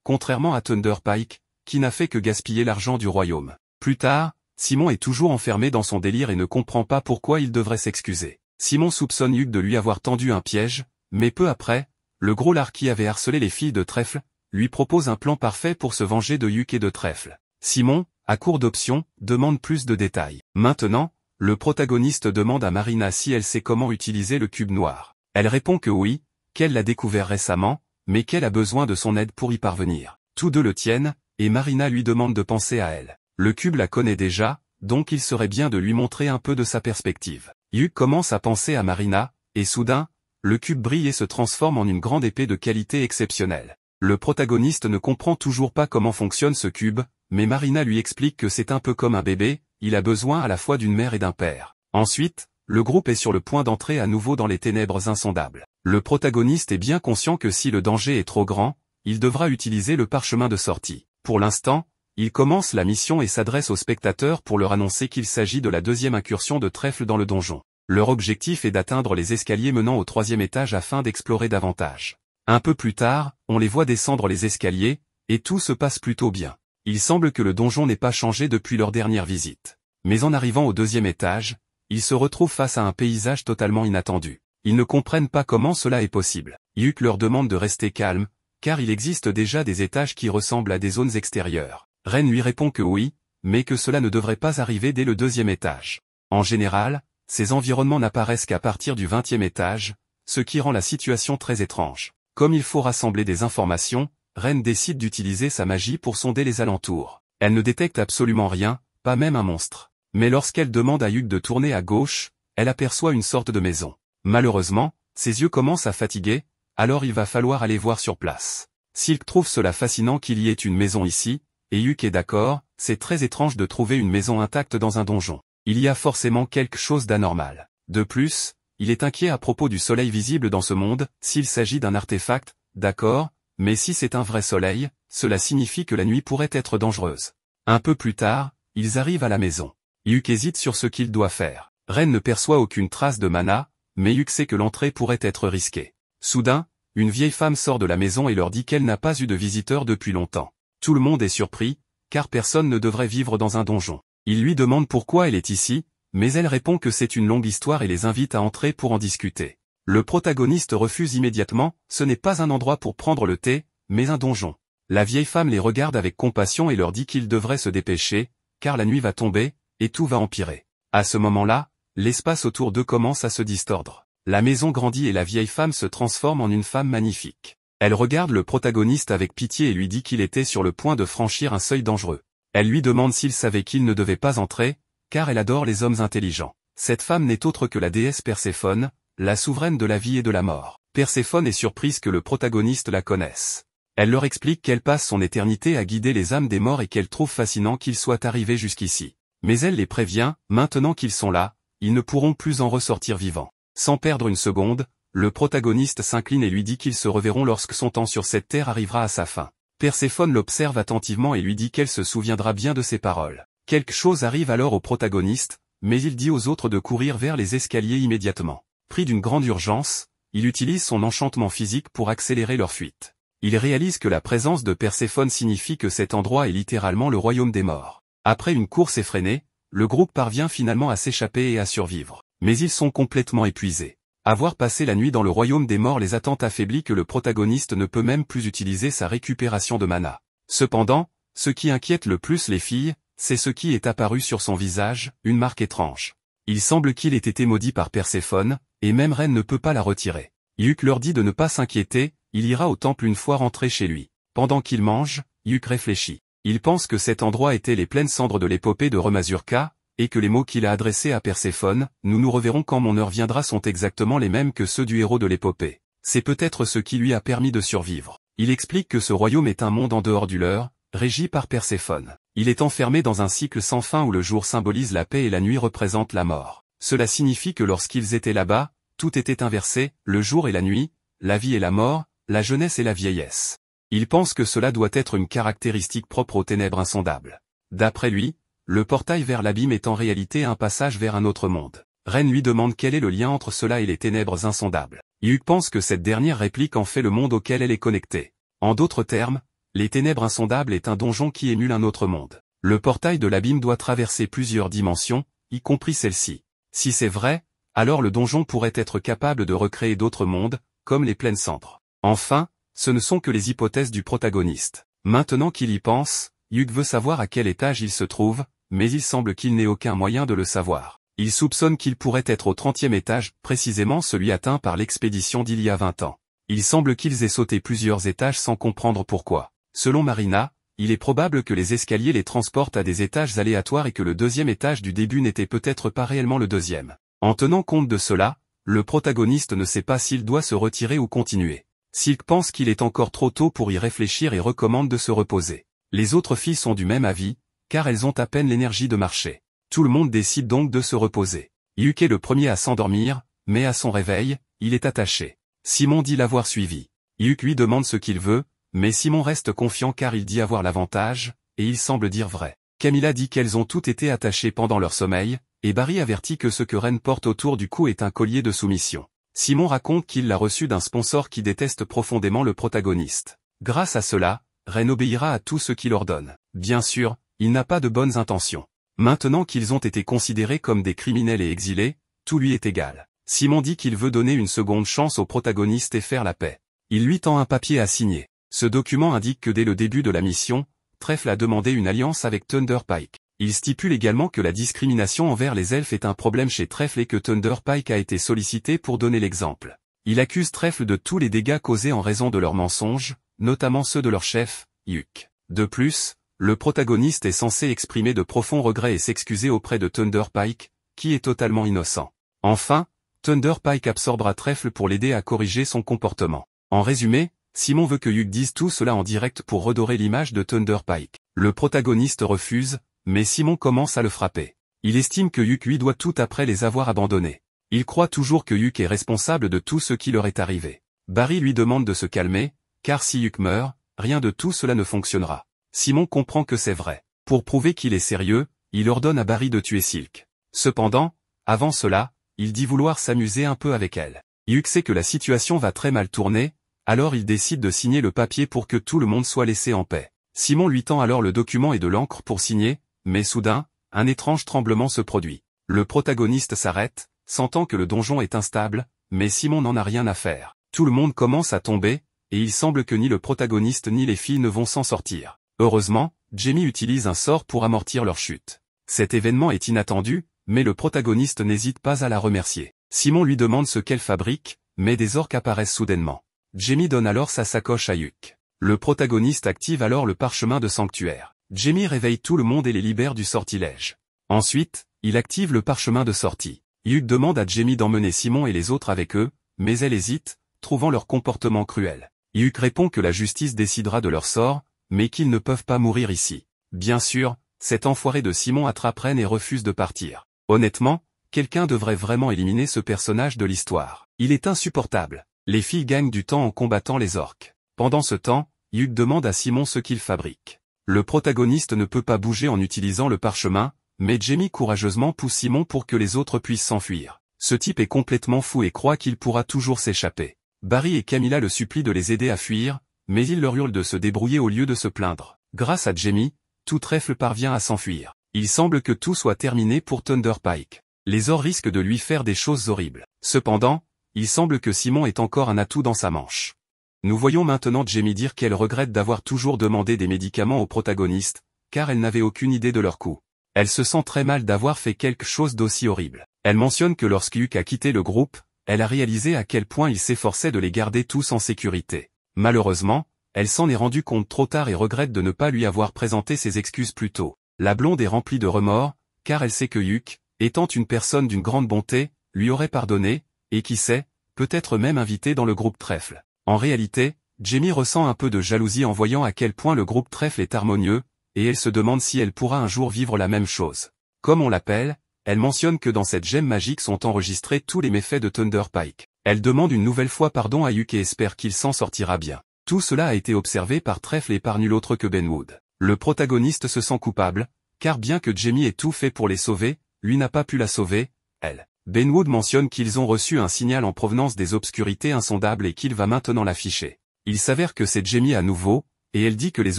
contrairement à Thunder Pike, qui n'a fait que gaspiller l'argent du royaume. Plus tard, Simon est toujours enfermé dans son délire et ne comprend pas pourquoi il devrait s'excuser. Simon soupçonne Hugh de lui avoir tendu un piège, mais peu après, le gros lard qui avait harcelé les filles de Trèfle, lui propose un plan parfait pour se venger de Hugh et de Trèfle. Simon, à court d'options, demande plus de détails. Maintenant, le protagoniste demande à Marina si elle sait comment utiliser le cube noir. Elle répond que oui, qu'elle l'a découvert récemment, mais qu'elle a besoin de son aide pour y parvenir. Tous deux le tiennent, et Marina lui demande de penser à elle. Le cube la connaît déjà, donc il serait bien de lui montrer un peu de sa perspective. Hugh commence à penser à Marina, et soudain, le cube brille et se transforme en une grande épée de qualité exceptionnelle. Le protagoniste ne comprend toujours pas comment fonctionne ce cube, mais Marina lui explique que c'est un peu comme un bébé, il a besoin à la fois d'une mère et d'un père. Ensuite, le groupe est sur le point d'entrer à nouveau dans les ténèbres insondables. Le protagoniste est bien conscient que si le danger est trop grand, il devra utiliser le parchemin de sortie. Pour l'instant, il commence la mission et s'adresse aux spectateurs pour leur annoncer qu'il s'agit de la deuxième incursion de trèfle dans le donjon. Leur objectif est d'atteindre les escaliers menant au 3e étage afin d'explorer davantage. Un peu plus tard, on les voit descendre les escaliers, et tout se passe plutôt bien. Il semble que le donjon n'ait pas changé depuis leur dernière visite. Mais en arrivant au 2e étage, ils se retrouvent face à un paysage totalement inattendu. Ils ne comprennent pas comment cela est possible. Hugh leur demande de rester calme, car il existe déjà des étages qui ressemblent à des zones extérieures. Ren lui répond que oui, mais que cela ne devrait pas arriver dès le 2e étage. En général, ces environnements n'apparaissent qu'à partir du 20e étage, ce qui rend la situation très étrange. Comme il faut rassembler des informations, Ren décide d'utiliser sa magie pour sonder les alentours. Elle ne détecte absolument rien, pas même un monstre. Mais lorsqu'elle demande à Hugh de tourner à gauche, elle aperçoit une sorte de maison. Malheureusement, ses yeux commencent à fatiguer, alors il va falloir aller voir sur place. Silk trouve cela fascinant qu'il y ait une maison ici, et Hugh est d'accord, c'est très étrange de trouver une maison intacte dans un donjon. Il y a forcément quelque chose d'anormal. De plus, il est inquiet à propos du soleil visible dans ce monde, s'il s'agit d'un artefact, d'accord, mais si c'est un vrai soleil, cela signifie que la nuit pourrait être dangereuse. Un peu plus tard, ils arrivent à la maison. Hugh hésite sur ce qu'il doit faire. Ren ne perçoit aucune trace de mana, mais Hugh sait que l'entrée pourrait être risquée. Soudain, une vieille femme sort de la maison et leur dit qu'elle n'a pas eu de visiteurs depuis longtemps. Tout le monde est surpris, car personne ne devrait vivre dans un donjon. Il lui demande pourquoi elle est ici, mais elle répond que c'est une longue histoire et les invite à entrer pour en discuter. Le protagoniste refuse immédiatement, ce n'est pas un endroit pour prendre le thé, mais un donjon. La vieille femme les regarde avec compassion et leur dit qu'ils devraient se dépêcher, car la nuit va tomber, et tout va empirer. À ce moment-là, l'espace autour d'eux commence à se distordre. La maison grandit et la vieille femme se transforme en une femme magnifique. Elle regarde le protagoniste avec pitié et lui dit qu'il était sur le point de franchir un seuil dangereux. Elle lui demande s'il savait qu'il ne devait pas entrer, car elle adore les hommes intelligents. Cette femme n'est autre que la déesse Perséphone, la souveraine de la vie et de la mort. Perséphone est surprise que le protagoniste la connaisse. Elle leur explique qu'elle passe son éternité à guider les âmes des morts et qu'elle trouve fascinant qu'ils soient arrivés jusqu'ici. Mais elle les prévient, maintenant qu'ils sont là, ils ne pourront plus en ressortir vivants. Sans perdre une seconde, le protagoniste s'incline et lui dit qu'ils se reverront lorsque son temps sur cette terre arrivera à sa fin. Perséphone l'observe attentivement et lui dit qu'elle se souviendra bien de ses paroles. Quelque chose arrive alors au protagoniste, mais il dit aux autres de courir vers les escaliers immédiatement. Pris d'une grande urgence, il utilise son enchantement physique pour accélérer leur fuite. Il réalise que la présence de Perséphone signifie que cet endroit est littéralement le royaume des morts. Après une course effrénée, le groupe parvient finalement à s'échapper et à survivre. Mais ils sont complètement épuisés. Avoir passé la nuit dans le royaume des morts les a tant affaiblis que le protagoniste ne peut même plus utiliser sa récupération de mana. Cependant, ce qui inquiète le plus les filles, c'est ce qui est apparu sur son visage, une marque étrange. Il semble qu'il ait été maudit par Perséphone, et même Ren ne peut pas la retirer. Hugh leur dit de ne pas s'inquiéter, il ira au temple une fois rentré chez lui. Pendant qu'il mange, Hugh réfléchit. Il pense que cet endroit était les pleines cendres de l'épopée de Remazurka, et que les mots qu'il a adressés à Perséphone, nous nous reverrons quand mon heure viendra, sont exactement les mêmes que ceux du héros de l'épopée. C'est peut-être ce qui lui a permis de survivre. Il explique que ce royaume est un monde en dehors du leur, régi par Perséphone. Il est enfermé dans un cycle sans fin où le jour symbolise la paix et la nuit représente la mort. Cela signifie que lorsqu'ils étaient là-bas, tout était inversé, le jour et la nuit, la vie et la mort, la jeunesse et la vieillesse. Il pense que cela doit être une caractéristique propre aux ténèbres insondables. D'après lui, le portail vers l'abîme est en réalité un passage vers un autre monde. Ren lui demande quel est le lien entre cela et les ténèbres insondables. Hugh pense que cette dernière réplique en fait le monde auquel elle est connectée. En d'autres termes, les ténèbres insondables est un donjon qui émule un autre monde. Le portail de l'abîme doit traverser plusieurs dimensions, y compris celle-ci. Si c'est vrai, alors le donjon pourrait être capable de recréer d'autres mondes, comme les pleines cendres. Enfin, ce ne sont que les hypothèses du protagoniste. Maintenant qu'il y pense, Hugh veut savoir à quel étage il se trouve, mais il semble qu'il n'ait aucun moyen de le savoir. Il soupçonne qu'il pourrait être au 30e étage, précisément celui atteint par l'expédition d'il y a 20 ans. Il semble qu'ils aient sauté plusieurs étages sans comprendre pourquoi. Selon Marina, il est probable que les escaliers les transportent à des étages aléatoires et que le deuxième étage du début n'était peut-être pas réellement le deuxième. En tenant compte de cela, le protagoniste ne sait pas s'il doit se retirer ou continuer. Silk pense qu'il est encore trop tôt pour y réfléchir et recommande de se reposer. Les autres filles sont du même avis, car elles ont à peine l'énergie de marcher. Tout le monde décide donc de se reposer. Hyuk est le premier à s'endormir, mais à son réveil, il est attaché. Simon dit l'avoir suivi. Hyuk lui demande ce qu'il veut, mais Simon reste confiant car il dit avoir l'avantage, et il semble dire vrai. Camilla dit qu'elles ont toutes été attachées pendant leur sommeil, et Barry avertit que ce que Ren porte autour du cou est un collier de soumission. Simon raconte qu'il l'a reçu d'un sponsor qui déteste profondément le protagoniste. Grâce à cela, Ren obéira à tout ce qu'il ordonne. Bien sûr, il n'a pas de bonnes intentions. Maintenant qu'ils ont été considérés comme des criminels et exilés, tout lui est égal. Simon dit qu'il veut donner une seconde chance au protagoniste et faire la paix. Il lui tend un papier à signer. Ce document indique que dès le début de la mission, Trèfle a demandé une alliance avec Thunder Pike. Il stipule également que la discrimination envers les elfes est un problème chez Trèfle et que Thunder Pike a été sollicité pour donner l'exemple. Il accuse Trèfle de tous les dégâts causés en raison de leurs mensonges, notamment ceux de leur chef, Hyuk. De plus, le protagoniste est censé exprimer de profonds regrets et s'excuser auprès de Thunder Pike, qui est totalement innocent. Enfin, Thunder Pike absorbera Trèfle pour l'aider à corriger son comportement. En résumé, Simon veut que Hyuk dise tout cela en direct pour redorer l'image de Thunder Pike. Le protagoniste refuse, mais Simon commence à le frapper. Il estime que Hyuk lui doit tout après les avoir abandonnés. Il croit toujours que Hyuk est responsable de tout ce qui leur est arrivé. Barry lui demande de se calmer, car si Hyuk meurt, rien de tout cela ne fonctionnera. Simon comprend que c'est vrai. Pour prouver qu'il est sérieux, il ordonne à Barry de tuer Silk. Cependant, avant cela, il dit vouloir s'amuser un peu avec elle. Hyuk sait que la situation va très mal tourner, alors il décide de signer le papier pour que tout le monde soit laissé en paix. Simon lui tend alors le document et de l'encre pour signer, mais soudain, un étrange tremblement se produit. Le protagoniste s'arrête, sentant que le donjon est instable, mais Simon n'en a rien à faire. Tout le monde commence à tomber, et il semble que ni le protagoniste ni les filles ne vont s'en sortir. Heureusement, Jamie utilise un sort pour amortir leur chute. Cet événement est inattendu, mais le protagoniste n'hésite pas à la remercier. Simon lui demande ce qu'elle fabrique, mais des orques apparaissent soudainement. Jamie donne alors sa sacoche à Hyuk. Le protagoniste active alors le parchemin de sanctuaire. Jamie réveille tout le monde et les libère du sortilège. Ensuite, il active le parchemin de sortie. Hyuk demande à Jamie d'emmener Simon et les autres avec eux, mais elle hésite, trouvant leur comportement cruel. Hyuk répond que la justice décidera de leur sort, mais qu'ils ne peuvent pas mourir ici. Bien sûr, cet enfoiré de Simon attrape Ren et refuse de partir. Honnêtement, quelqu'un devrait vraiment éliminer ce personnage de l'histoire. Il est insupportable. Les filles gagnent du temps en combattant les orques. Pendant ce temps, Hyuk demande à Simon ce qu'il fabrique. Le protagoniste ne peut pas bouger en utilisant le parchemin, mais Jamie courageusement pousse Simon pour que les autres puissent s'enfuir. Ce type est complètement fou et croit qu'il pourra toujours s'échapper. Barry et Camilla le supplient de les aider à fuir, mais il leur hurle de se débrouiller au lieu de se plaindre. Grâce à Jamie, tout Trèfle parvient à s'enfuir. Il semble que tout soit terminé pour Thunder Pike. Les orques risquent de lui faire des choses horribles. Cependant, il semble que Simon ait encore un atout dans sa manche. Nous voyons maintenant Jamie dire qu'elle regrette d'avoir toujours demandé des médicaments au protagoniste, car elle n'avait aucune idée de leur coût. Elle se sent très mal d'avoir fait quelque chose d'aussi horrible. Elle mentionne que lorsque Hyuk a quitté le groupe, elle a réalisé à quel point il s'efforçait de les garder tous en sécurité. Malheureusement, elle s'en est rendue compte trop tard et regrette de ne pas lui avoir présenté ses excuses plus tôt. La blonde est remplie de remords, car elle sait que Hyuk, étant une personne d'une grande bonté, lui aurait pardonné, et qui sait, peut-être même invité dans le groupe Trèfle. En réalité, Jamie ressent un peu de jalousie en voyant à quel point le groupe Trèfle est harmonieux, et elle se demande si elle pourra un jour vivre la même chose. Comme on l'appelle, elle mentionne que dans cette gemme magique sont enregistrés tous les méfaits de Thunder Pike. Elle demande une nouvelle fois pardon à Hyuk et espère qu'il s'en sortira bien. Tout cela a été observé par Trèfle et par nul autre que Benwood. Le protagoniste se sent coupable, car bien que Jamie ait tout fait pour les sauver, lui n'a pas pu la sauver, elle. Benwood mentionne qu'ils ont reçu un signal en provenance des obscurités insondables et qu'il va maintenant l'afficher. Il s'avère que c'est Jamie à nouveau, et elle dit que les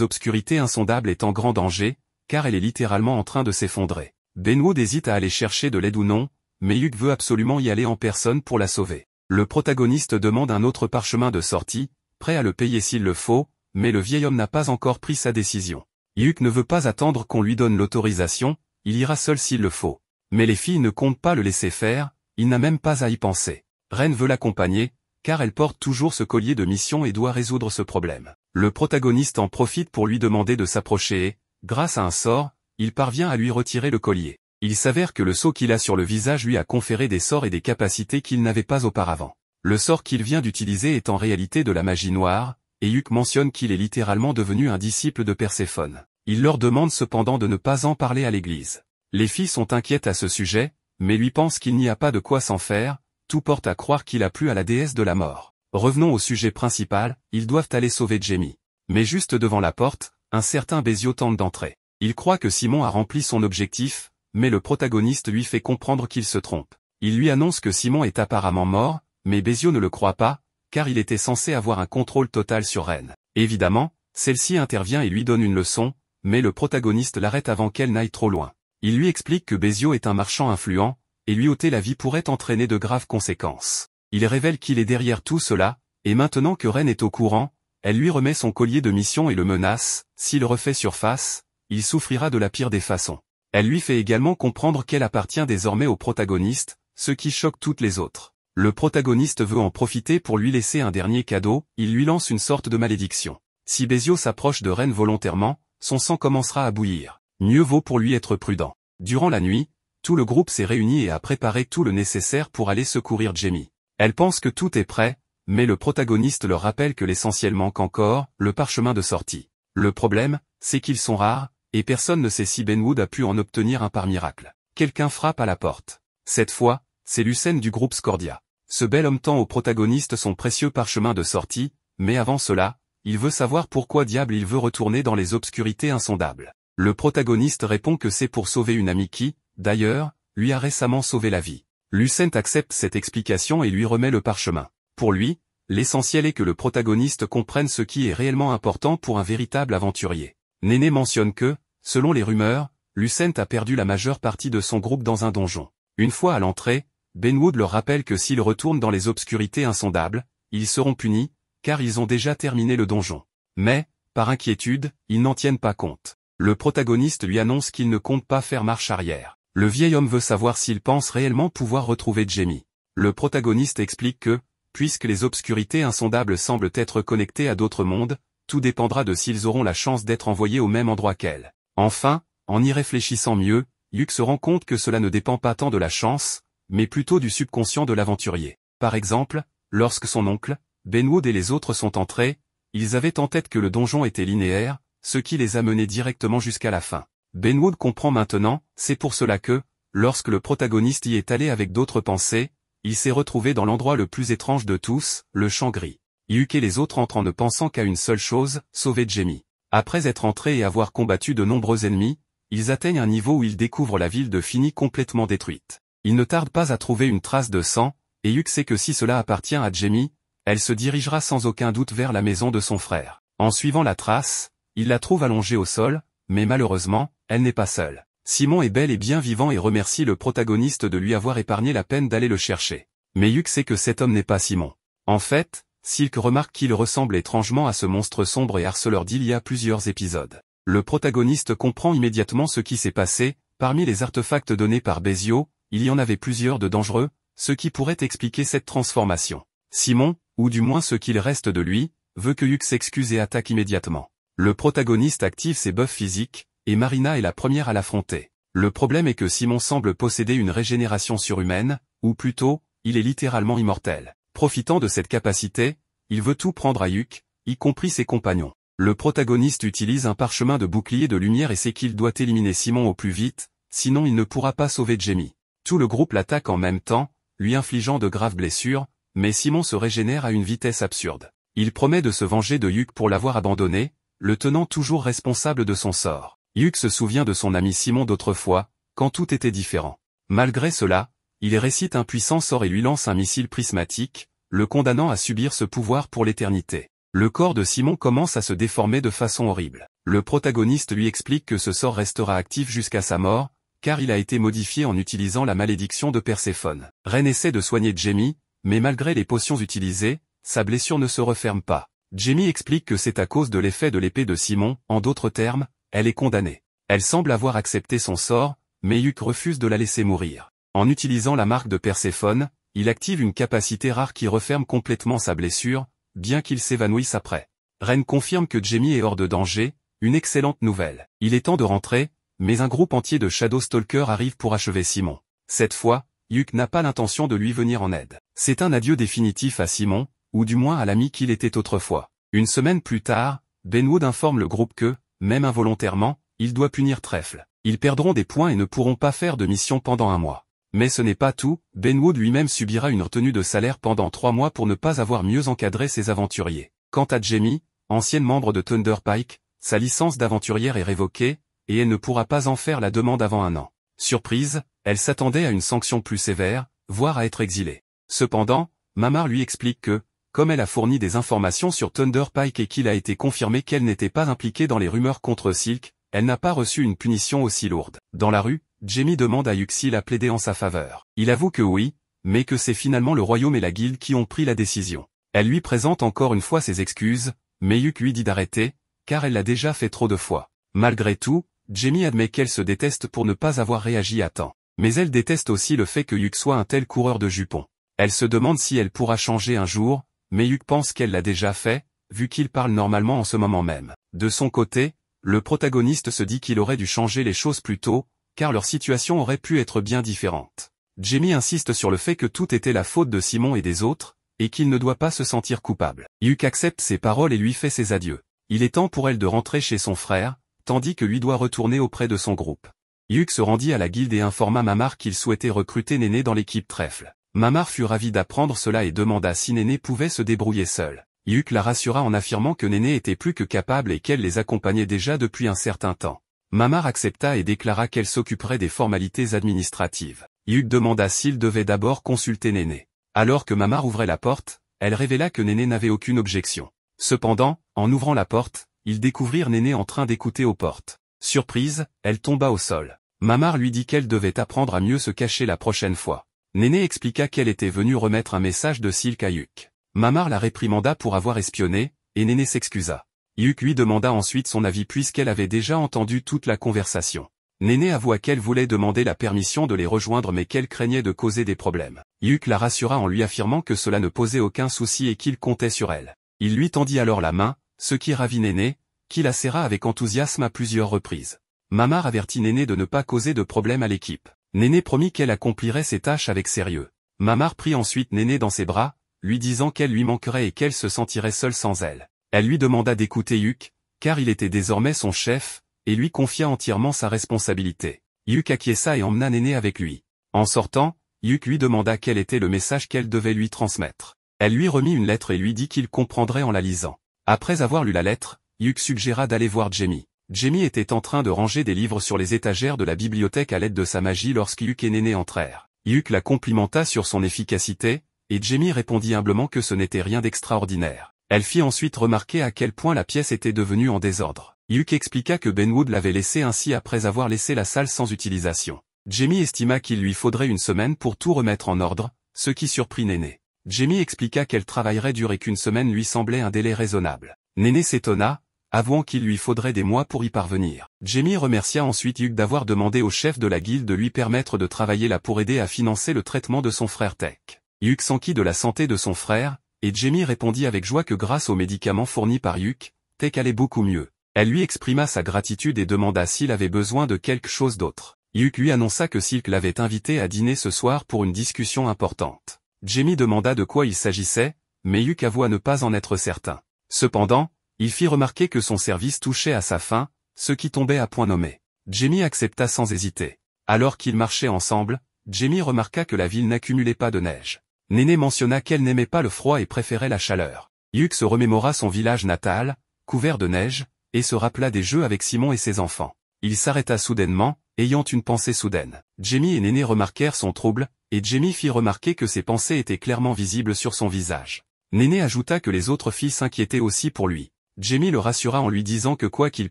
obscurités insondables est en grand danger, car elle est littéralement en train de s'effondrer. Benwood hésite à aller chercher de l'aide ou non, mais Hyuk veut absolument y aller en personne pour la sauver. Le protagoniste demande un autre parchemin de sortie, prêt à le payer s'il le faut, mais le vieil homme n'a pas encore pris sa décision. Hyuk ne veut pas attendre qu'on lui donne l'autorisation, il ira seul s'il le faut. Mais les filles ne comptent pas le laisser faire, il n'a même pas à y penser. Ren veut l'accompagner, car elle porte toujours ce collier de mission et doit résoudre ce problème. Le protagoniste en profite pour lui demander de s'approcher et, grâce à un sort, il parvient à lui retirer le collier. Il s'avère que le sceau qu'il a sur le visage lui a conféré des sorts et des capacités qu'il n'avait pas auparavant. Le sort qu'il vient d'utiliser est en réalité de la magie noire, et Hugues mentionne qu'il est littéralement devenu un disciple de Perséphone. Il leur demande cependant de ne pas en parler à l'église. Les filles sont inquiètes à ce sujet, mais lui pensent qu'il n'y a pas de quoi s'en faire, tout porte à croire qu'il a plu à la déesse de la mort. Revenons au sujet principal, ils doivent aller sauver Jamie. Mais juste devant la porte, un certain Bézio tente d'entrer. Il croit que Simon a rempli son objectif, mais le protagoniste lui fait comprendre qu'il se trompe. Il lui annonce que Simon est apparemment mort, mais Bézio ne le croit pas, car il était censé avoir un contrôle total sur Ren. Évidemment, celle-ci intervient et lui donne une leçon, mais le protagoniste l'arrête avant qu'elle n'aille trop loin. Il lui explique que Bézio est un marchand influent, et lui ôter la vie pourrait entraîner de graves conséquences. Il révèle qu'il est derrière tout cela, et maintenant que Ren est au courant, elle lui remet son collier de mission et le menace, s'il refait surface, il souffrira de la pire des façons. Elle lui fait également comprendre qu'elle appartient désormais au protagoniste, ce qui choque toutes les autres. Le protagoniste veut en profiter pour lui laisser un dernier cadeau, il lui lance une sorte de malédiction. Si Bézio s'approche de Ren volontairement, son sang commencera à bouillir. Mieux vaut pour lui être prudent. Durant la nuit, tout le groupe s'est réuni et a préparé tout le nécessaire pour aller secourir Jamie. Elle pense que tout est prêt, mais le protagoniste leur rappelle que l'essentiel manque encore, le parchemin de sortie. Le problème, c'est qu'ils sont rares, et personne ne sait si Benwood a pu en obtenir un par miracle. Quelqu'un frappe à la porte. Cette fois, c'est Lucène du groupe Scordia. Ce bel homme tend au protagoniste son précieux parchemin de sortie, mais avant cela, il veut savoir pourquoi diable il veut retourner dans les obscurités insondables. Le protagoniste répond que c'est pour sauver une amie qui, d'ailleurs, lui a récemment sauvé la vie. Lucène accepte cette explication et lui remet le parchemin. Pour lui, l'essentiel est que le protagoniste comprenne ce qui est réellement important pour un véritable aventurier. Néné mentionne que, selon les rumeurs, Lucène a perdu la majeure partie de son groupe dans un donjon. Une fois à l'entrée, Benwood leur rappelle que s'ils retournent dans les obscurités insondables, ils seront punis, car ils ont déjà terminé le donjon. Mais, par inquiétude, ils n'en tiennent pas compte. Le protagoniste lui annonce qu'il ne compte pas faire marche arrière. Le vieil homme veut savoir s'il pense réellement pouvoir retrouver Jamie. Le protagoniste explique que, puisque les obscurités insondables semblent être connectées à d'autres mondes, tout dépendra de s'ils auront la chance d'être envoyés au même endroit qu'elle. Enfin, en y réfléchissant mieux, Hugues se rend compte que cela ne dépend pas tant de la chance, mais plutôt du subconscient de l'aventurier. Par exemple, lorsque son oncle, Benwood et les autres sont entrés, ils avaient en tête que le donjon était linéaire, ce qui les a menés directement jusqu'à la fin. Benwood comprend maintenant, c'est pour cela que, lorsque le protagoniste y est allé avec d'autres pensées, il s'est retrouvé dans l'endroit le plus étrange de tous, le champ gris. Hugues et les autres entrent en ne pensant qu'à une seule chose, sauver Jamie. Après être entrés et avoir combattu de nombreux ennemis, ils atteignent un niveau où ils découvrent la ville de Fini complètement détruite. Ils ne tardent pas à trouver une trace de sang, et Hugues sait que si cela appartient à Jamie, elle se dirigera sans aucun doute vers la maison de son frère. En suivant la trace, il la trouve allongée au sol, mais malheureusement, elle n'est pas seule. Simon est bel et bien vivant et remercie le protagoniste de lui avoir épargné la peine d'aller le chercher. Mais Hugues sait que cet homme n'est pas Simon. En fait, Silk remarque qu'il ressemble étrangement à ce monstre sombre et harceleur d'il y a plusieurs épisodes. Le protagoniste comprend immédiatement ce qui s'est passé, parmi les artefacts donnés par Bézio, il y en avait plusieurs de dangereux, ce qui pourrait expliquer cette transformation. Simon, ou du moins ce qu'il reste de lui, veut que Hugues s'excuse et attaque immédiatement. Le protagoniste active ses buffs physiques, et Marina est la première à l'affronter. Le problème est que Simon semble posséder une régénération surhumaine, ou plutôt, il est littéralement immortel. Profitant de cette capacité, il veut tout prendre à Hugues, y compris ses compagnons. Le protagoniste utilise un parchemin de bouclier de lumière et sait qu'il doit éliminer Simon au plus vite, sinon il ne pourra pas sauver Jamie. Tout le groupe l'attaque en même temps, lui infligeant de graves blessures, mais Simon se régénère à une vitesse absurde. Il promet de se venger de Hugues pour l'avoir abandonné, le tenant toujours responsable de son sort. Hugues se souvient de son ami Simon d'autrefois, quand tout était différent. Malgré cela, il récite un puissant sort et lui lance un missile prismatique, le condamnant à subir ce pouvoir pour l'éternité. Le corps de Simon commence à se déformer de façon horrible. Le protagoniste lui explique que ce sort restera actif jusqu'à sa mort, car il a été modifié en utilisant la malédiction de Perséphone. Ren essaie de soigner Jamie, mais malgré les potions utilisées, sa blessure ne se referme pas. Jamie explique que c'est à cause de l'effet de l'épée de Simon, en d'autres termes, elle est condamnée. Elle semble avoir accepté son sort, mais Hugues refuse de la laisser mourir. En utilisant la marque de Perséphone, il active une capacité rare qui referme complètement sa blessure, bien qu'il s'évanouisse après. Ren confirme que Jamie est hors de danger, une excellente nouvelle. Il est temps de rentrer, mais un groupe entier de Shadow Stalkers arrive pour achever Simon. Cette fois, Yuk n'a pas l'intention de lui venir en aide. C'est un adieu définitif à Simon, ou du moins à l'ami qu'il était autrefois. Une semaine plus tard, Benwood informe le groupe que, même involontairement, il doit punir Trèfle. Ils perdront des points et ne pourront pas faire de mission pendant un mois. Mais ce n'est pas tout, Benwood lui-même subira une retenue de salaire pendant 3 mois pour ne pas avoir mieux encadré ses aventuriers. Quant à Jamie, ancienne membre de Thunder Pike, sa licence d'aventurière est révoquée, et elle ne pourra pas en faire la demande avant 1 an. Surprise, elle s'attendait à une sanction plus sévère, voire à être exilée. Cependant, Mamar lui explique que, comme elle a fourni des informations sur Thunder Pike et qu'il a été confirmé qu'elle n'était pas impliquée dans les rumeurs contre Silk, elle n'a pas reçu une punition aussi lourde. Dans la rue, Jamie demande à Yuk s'il a plaidé en sa faveur. Il avoue que oui, mais que c'est finalement le royaume et la guilde qui ont pris la décision. Elle lui présente encore une fois ses excuses, mais Yuk lui dit d'arrêter, car elle l'a déjà fait trop de fois. Malgré tout, Jamie admet qu'elle se déteste pour ne pas avoir réagi à temps. Mais elle déteste aussi le fait que Yuk soit un tel coureur de jupons. Elle se demande si elle pourra changer un jour, mais Yuk pense qu'elle l'a déjà fait, vu qu'il parle normalement en ce moment même. De son côté, le protagoniste se dit qu'il aurait dû changer les choses plus tôt, car leur situation aurait pu être bien différente. Jamie insiste sur le fait que tout était la faute de Simon et des autres, et qu'il ne doit pas se sentir coupable. Yuk accepte ses paroles et lui fait ses adieux. Il est temps pour elle de rentrer chez son frère, tandis que lui doit retourner auprès de son groupe. Yuk se rendit à la guilde et informa Mamar qu'il souhaitait recruter Néné dans l'équipe Trèfle. Mamar fut ravi d'apprendre cela et demanda si Néné pouvait se débrouiller seule. Yuk la rassura en affirmant que Néné était plus que capable et qu'elle les accompagnait déjà depuis un certain temps. Mamar accepta et déclara qu'elle s'occuperait des formalités administratives. Yuk demanda s'il devait d'abord consulter Néné. Alors que Mamar ouvrait la porte, elle révéla que Néné n'avait aucune objection. Cependant, en ouvrant la porte, ils découvrirent Néné en train d'écouter aux portes. Surprise, elle tomba au sol. Mamar lui dit qu'elle devait apprendre à mieux se cacher la prochaine fois. Néné expliqua qu'elle était venue remettre un message de Silk à Yuk. Mamar la réprimanda pour avoir espionné, et Néné s'excusa. Yuk lui demanda ensuite son avis puisqu'elle avait déjà entendu toute la conversation. Néné avoua qu'elle voulait demander la permission de les rejoindre mais qu'elle craignait de causer des problèmes. Yuk la rassura en lui affirmant que cela ne posait aucun souci et qu'il comptait sur elle. Il lui tendit alors la main, ce qui ravit Néné, qui la serra avec enthousiasme à plusieurs reprises. Mamar avertit Néné de ne pas causer de problème à l'équipe. Néné promit qu'elle accomplirait ses tâches avec sérieux. Mamar prit ensuite Néné dans ses bras, lui disant qu'elle lui manquerait et qu'elle se sentirait seule sans elle. Elle lui demanda d'écouter Yuk, car il était désormais son chef, et lui confia entièrement sa responsabilité. Yuk acquiesça et emmena Néné avec lui. En sortant, Yuk lui demanda quel était le message qu'elle devait lui transmettre. Elle lui remit une lettre et lui dit qu'il comprendrait en la lisant. Après avoir lu la lettre, Yuk suggéra d'aller voir Jamie. Jamie était en train de ranger des livres sur les étagères de la bibliothèque à l'aide de sa magie lorsque Yuk et Néné entrèrent. Yuk la complimenta sur son efficacité, et Jamie répondit humblement que ce n'était rien d'extraordinaire. Elle fit ensuite remarquer à quel point la pièce était devenue en désordre. Yuk expliqua que Benwood l'avait laissée ainsi après avoir laissé la salle sans utilisation. Jamie estima qu'il lui faudrait une semaine pour tout remettre en ordre, ce qui surprit Néné. Jamie expliqua qu'elle travaillerait dur et qu'une semaine lui semblait un délai raisonnable. Néné s'étonna, avouant qu'il lui faudrait des mois pour y parvenir. Jamie remercia ensuite Yuk d'avoir demandé au chef de la guilde de lui permettre de travailler là pour aider à financer le traitement de son frère Tech. Yuk s'enquit de la santé de son frère, et Jamie répondit avec joie que grâce aux médicaments fournis par Yuk, Tech allait beaucoup mieux. Elle lui exprima sa gratitude et demanda s'il avait besoin de quelque chose d'autre. Yuk lui annonça que Silk l'avait invité à dîner ce soir pour une discussion importante. Jamie demanda de quoi il s'agissait, mais Yuk avoua ne pas en être certain. Cependant, il fit remarquer que son service touchait à sa fin, ce qui tombait à point nommé. Jamie accepta sans hésiter. Alors qu'ils marchaient ensemble, Jamie remarqua que la ville n'accumulait pas de neige. Néné mentionna qu'elle n'aimait pas le froid et préférait la chaleur. Yuk se remémora son village natal, couvert de neige, et se rappela des jeux avec Simon et ses enfants. Il s'arrêta soudainement, ayant une pensée soudaine. Jamie et Néné remarquèrent son trouble, et Jamie fit remarquer que ses pensées étaient clairement visibles sur son visage. Néné ajouta que les autres filles s'inquiétaient aussi pour lui. Jamie le rassura en lui disant que quoi qu'il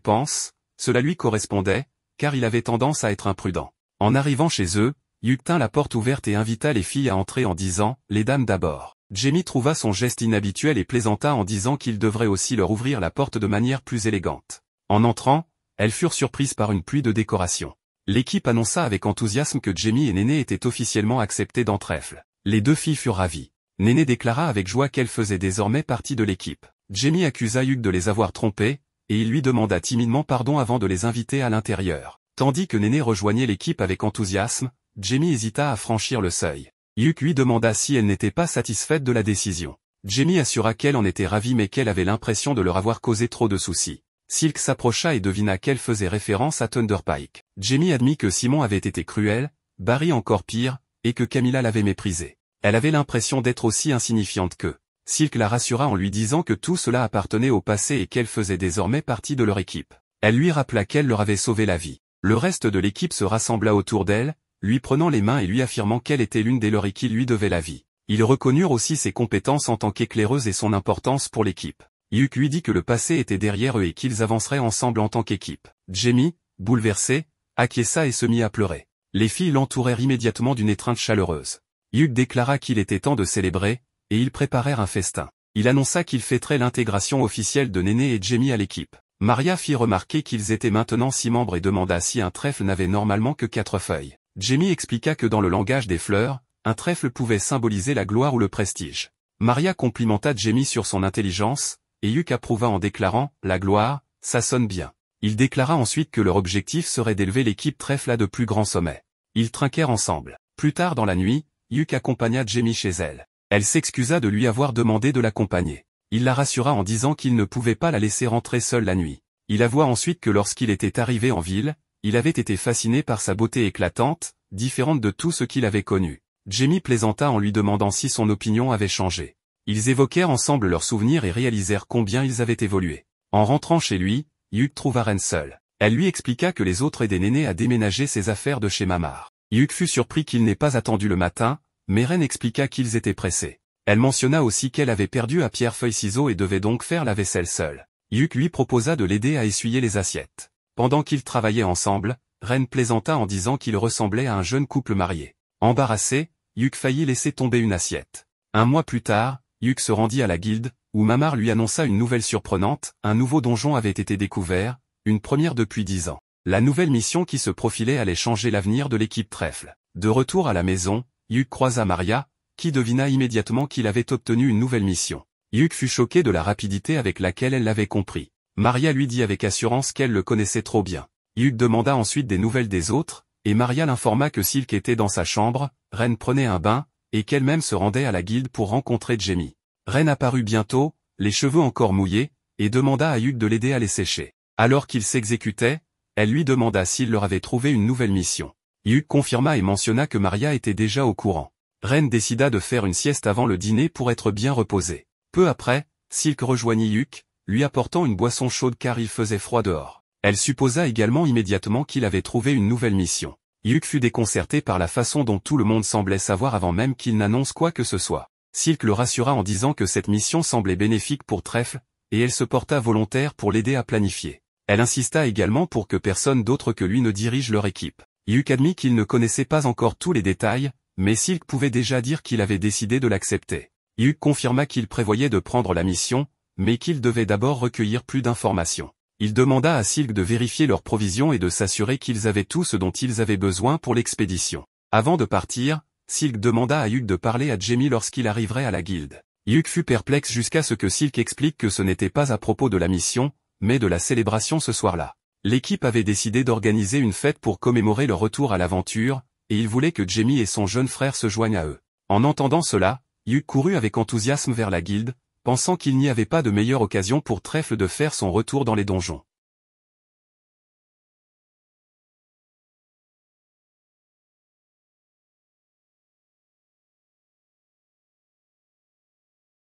pense, cela lui correspondait, car il avait tendance à être imprudent. En arrivant chez eux, Yuk tint la porte ouverte et invita les filles à entrer en disant « Les dames d'abord ». Jamie trouva son geste inhabituel et plaisanta en disant qu'il devrait aussi leur ouvrir la porte de manière plus élégante. En entrant, elles furent surprises par une pluie de décorations. L'équipe annonça avec enthousiasme que Jamie et Néné étaient officiellement acceptés dans Trèfle. Les deux filles furent ravies. Néné déclara avec joie qu'elle faisait désormais partie de l'équipe. Jamie accusa Hugh de les avoir trompés, et il lui demanda timidement pardon avant de les inviter à l'intérieur. Tandis que Néné rejoignait l'équipe avec enthousiasme, Jamie hésita à franchir le seuil. Hugh lui demanda si elle n'était pas satisfaite de la décision. Jamie assura qu'elle en était ravie mais qu'elle avait l'impression de leur avoir causé trop de soucis. Silk s'approcha et devina qu'elle faisait référence à Thunder Pike. Jamie admit que Simon avait été cruel, Barry encore pire, et que Camilla l'avait méprisée. Elle avait l'impression d'être aussi insignifiante qu'eux. Silk la rassura en lui disant que tout cela appartenait au passé et qu'elle faisait désormais partie de leur équipe. Elle lui rappela qu'elle leur avait sauvé la vie. Le reste de l'équipe se rassembla autour d'elle, lui prenant les mains et lui affirmant qu'elle était l'une des leurs et qui lui devait la vie. Ils reconnurent aussi ses compétences en tant qu'éclaireuse et son importance pour l'équipe. Hugh lui dit que le passé était derrière eux et qu'ils avanceraient ensemble en tant qu'équipe. Jamie, bouleversé, acquiesça et se mit à pleurer. Les filles l'entourèrent immédiatement d'une étreinte chaleureuse. Hugh déclara qu'il était temps de célébrer, et ils préparèrent un festin. Il annonça qu'il fêterait l'intégration officielle de Néné et Jamie à l'équipe. Maria fit remarquer qu'ils étaient maintenant 6 membres et demanda si un trèfle n'avait normalement que 4 feuilles. Jamie expliqua que dans le langage des fleurs, un trèfle pouvait symboliser la gloire ou le prestige. Maria complimenta Jamie sur son intelligence, et Hugh approuva en déclarant « La gloire, ça sonne bien ». Il déclara ensuite que leur objectif serait d'élever l'équipe trèfle à de plus grands sommets. Ils trinquèrent ensemble. Plus tard dans la nuit, Hugh accompagna Jamie chez elle. Elle s'excusa de lui avoir demandé de l'accompagner. Il la rassura en disant qu'il ne pouvait pas la laisser rentrer seule la nuit. Il avoua ensuite que lorsqu'il était arrivé en ville, il avait été fasciné par sa beauté éclatante, différente de tout ce qu'il avait connu. Jamie plaisanta en lui demandant si son opinion avait changé. Ils évoquèrent ensemble leurs souvenirs et réalisèrent combien ils avaient évolué. En rentrant chez lui, Hugh trouva Ren seule. Elle lui expliqua que les autres aidaient Néné à déménager ses affaires de chez Mamar. Hugh fut surpris qu'il n'ait pas attendu le matin, mais Ren expliqua qu'ils étaient pressés. Elle mentionna aussi qu'elle avait perdu à pierre-feuille-ciseaux et devait donc faire la vaisselle seule. Hugh lui proposa de l'aider à essuyer les assiettes. Pendant qu'ils travaillaient ensemble, Ren plaisanta en disant qu'il ressemblait à un jeune couple marié. Embarrassé, Hugh faillit laisser tomber une assiette. Un mois plus tard, Hugh se rendit à la guilde, où Mamar lui annonça une nouvelle surprenante, un nouveau donjon avait été découvert, une première depuis 10 ans. La nouvelle mission qui se profilait allait changer l'avenir de l'équipe trèfle. De retour à la maison, Hugh croisa Maria, qui devina immédiatement qu'il avait obtenu une nouvelle mission. Hugh fut choqué de la rapidité avec laquelle elle l'avait compris. Maria lui dit avec assurance qu'elle le connaissait trop bien. Hugh demanda ensuite des nouvelles des autres, et Maria l'informa que Silk était dans sa chambre, Ren prenait un bain, et qu'elle-même se rendait à la guilde pour rencontrer Jamie. Ren apparut bientôt, les cheveux encore mouillés, et demanda à Hugh de l'aider à les sécher. Alors qu'il s'exécutait, elle lui demanda s'il leur avait trouvé une nouvelle mission. Hugh confirma et mentionna que Maria était déjà au courant. Ren décida de faire une sieste avant le dîner pour être bien reposée. Peu après, Silk rejoignit Hugh, lui apportant une boisson chaude car il faisait froid dehors. Elle supposa également immédiatement qu'il avait trouvé une nouvelle mission. Hugh fut déconcerté par la façon dont tout le monde semblait savoir avant même qu'il n'annonce quoi que ce soit. Silk le rassura en disant que cette mission semblait bénéfique pour Trèfle, et elle se porta volontaire pour l'aider à planifier. Elle insista également pour que personne d'autre que lui ne dirige leur équipe. Hugh admit qu'il ne connaissait pas encore tous les détails, mais Silk pouvait déjà dire qu'il avait décidé de l'accepter. Hugh confirma qu'il prévoyait de prendre la mission, mais qu'il devait d'abord recueillir plus d'informations. Il demanda à Silk de vérifier leurs provisions et de s'assurer qu'ils avaient tout ce dont ils avaient besoin pour l'expédition. Avant de partir, Silk demanda à Hugh de parler à Jamie lorsqu'il arriverait à la guilde. Hugh fut perplexe jusqu'à ce que Silk explique que ce n'était pas à propos de la mission, mais de la célébration ce soir-là. L'équipe avait décidé d'organiser une fête pour commémorer leur retour à l'aventure, et il voulait que Jamie et son jeune frère se joignent à eux. En entendant cela, Hugh courut avec enthousiasme vers la guilde, pensant qu'il n'y avait pas de meilleure occasion pour Trèfle de faire son retour dans les donjons.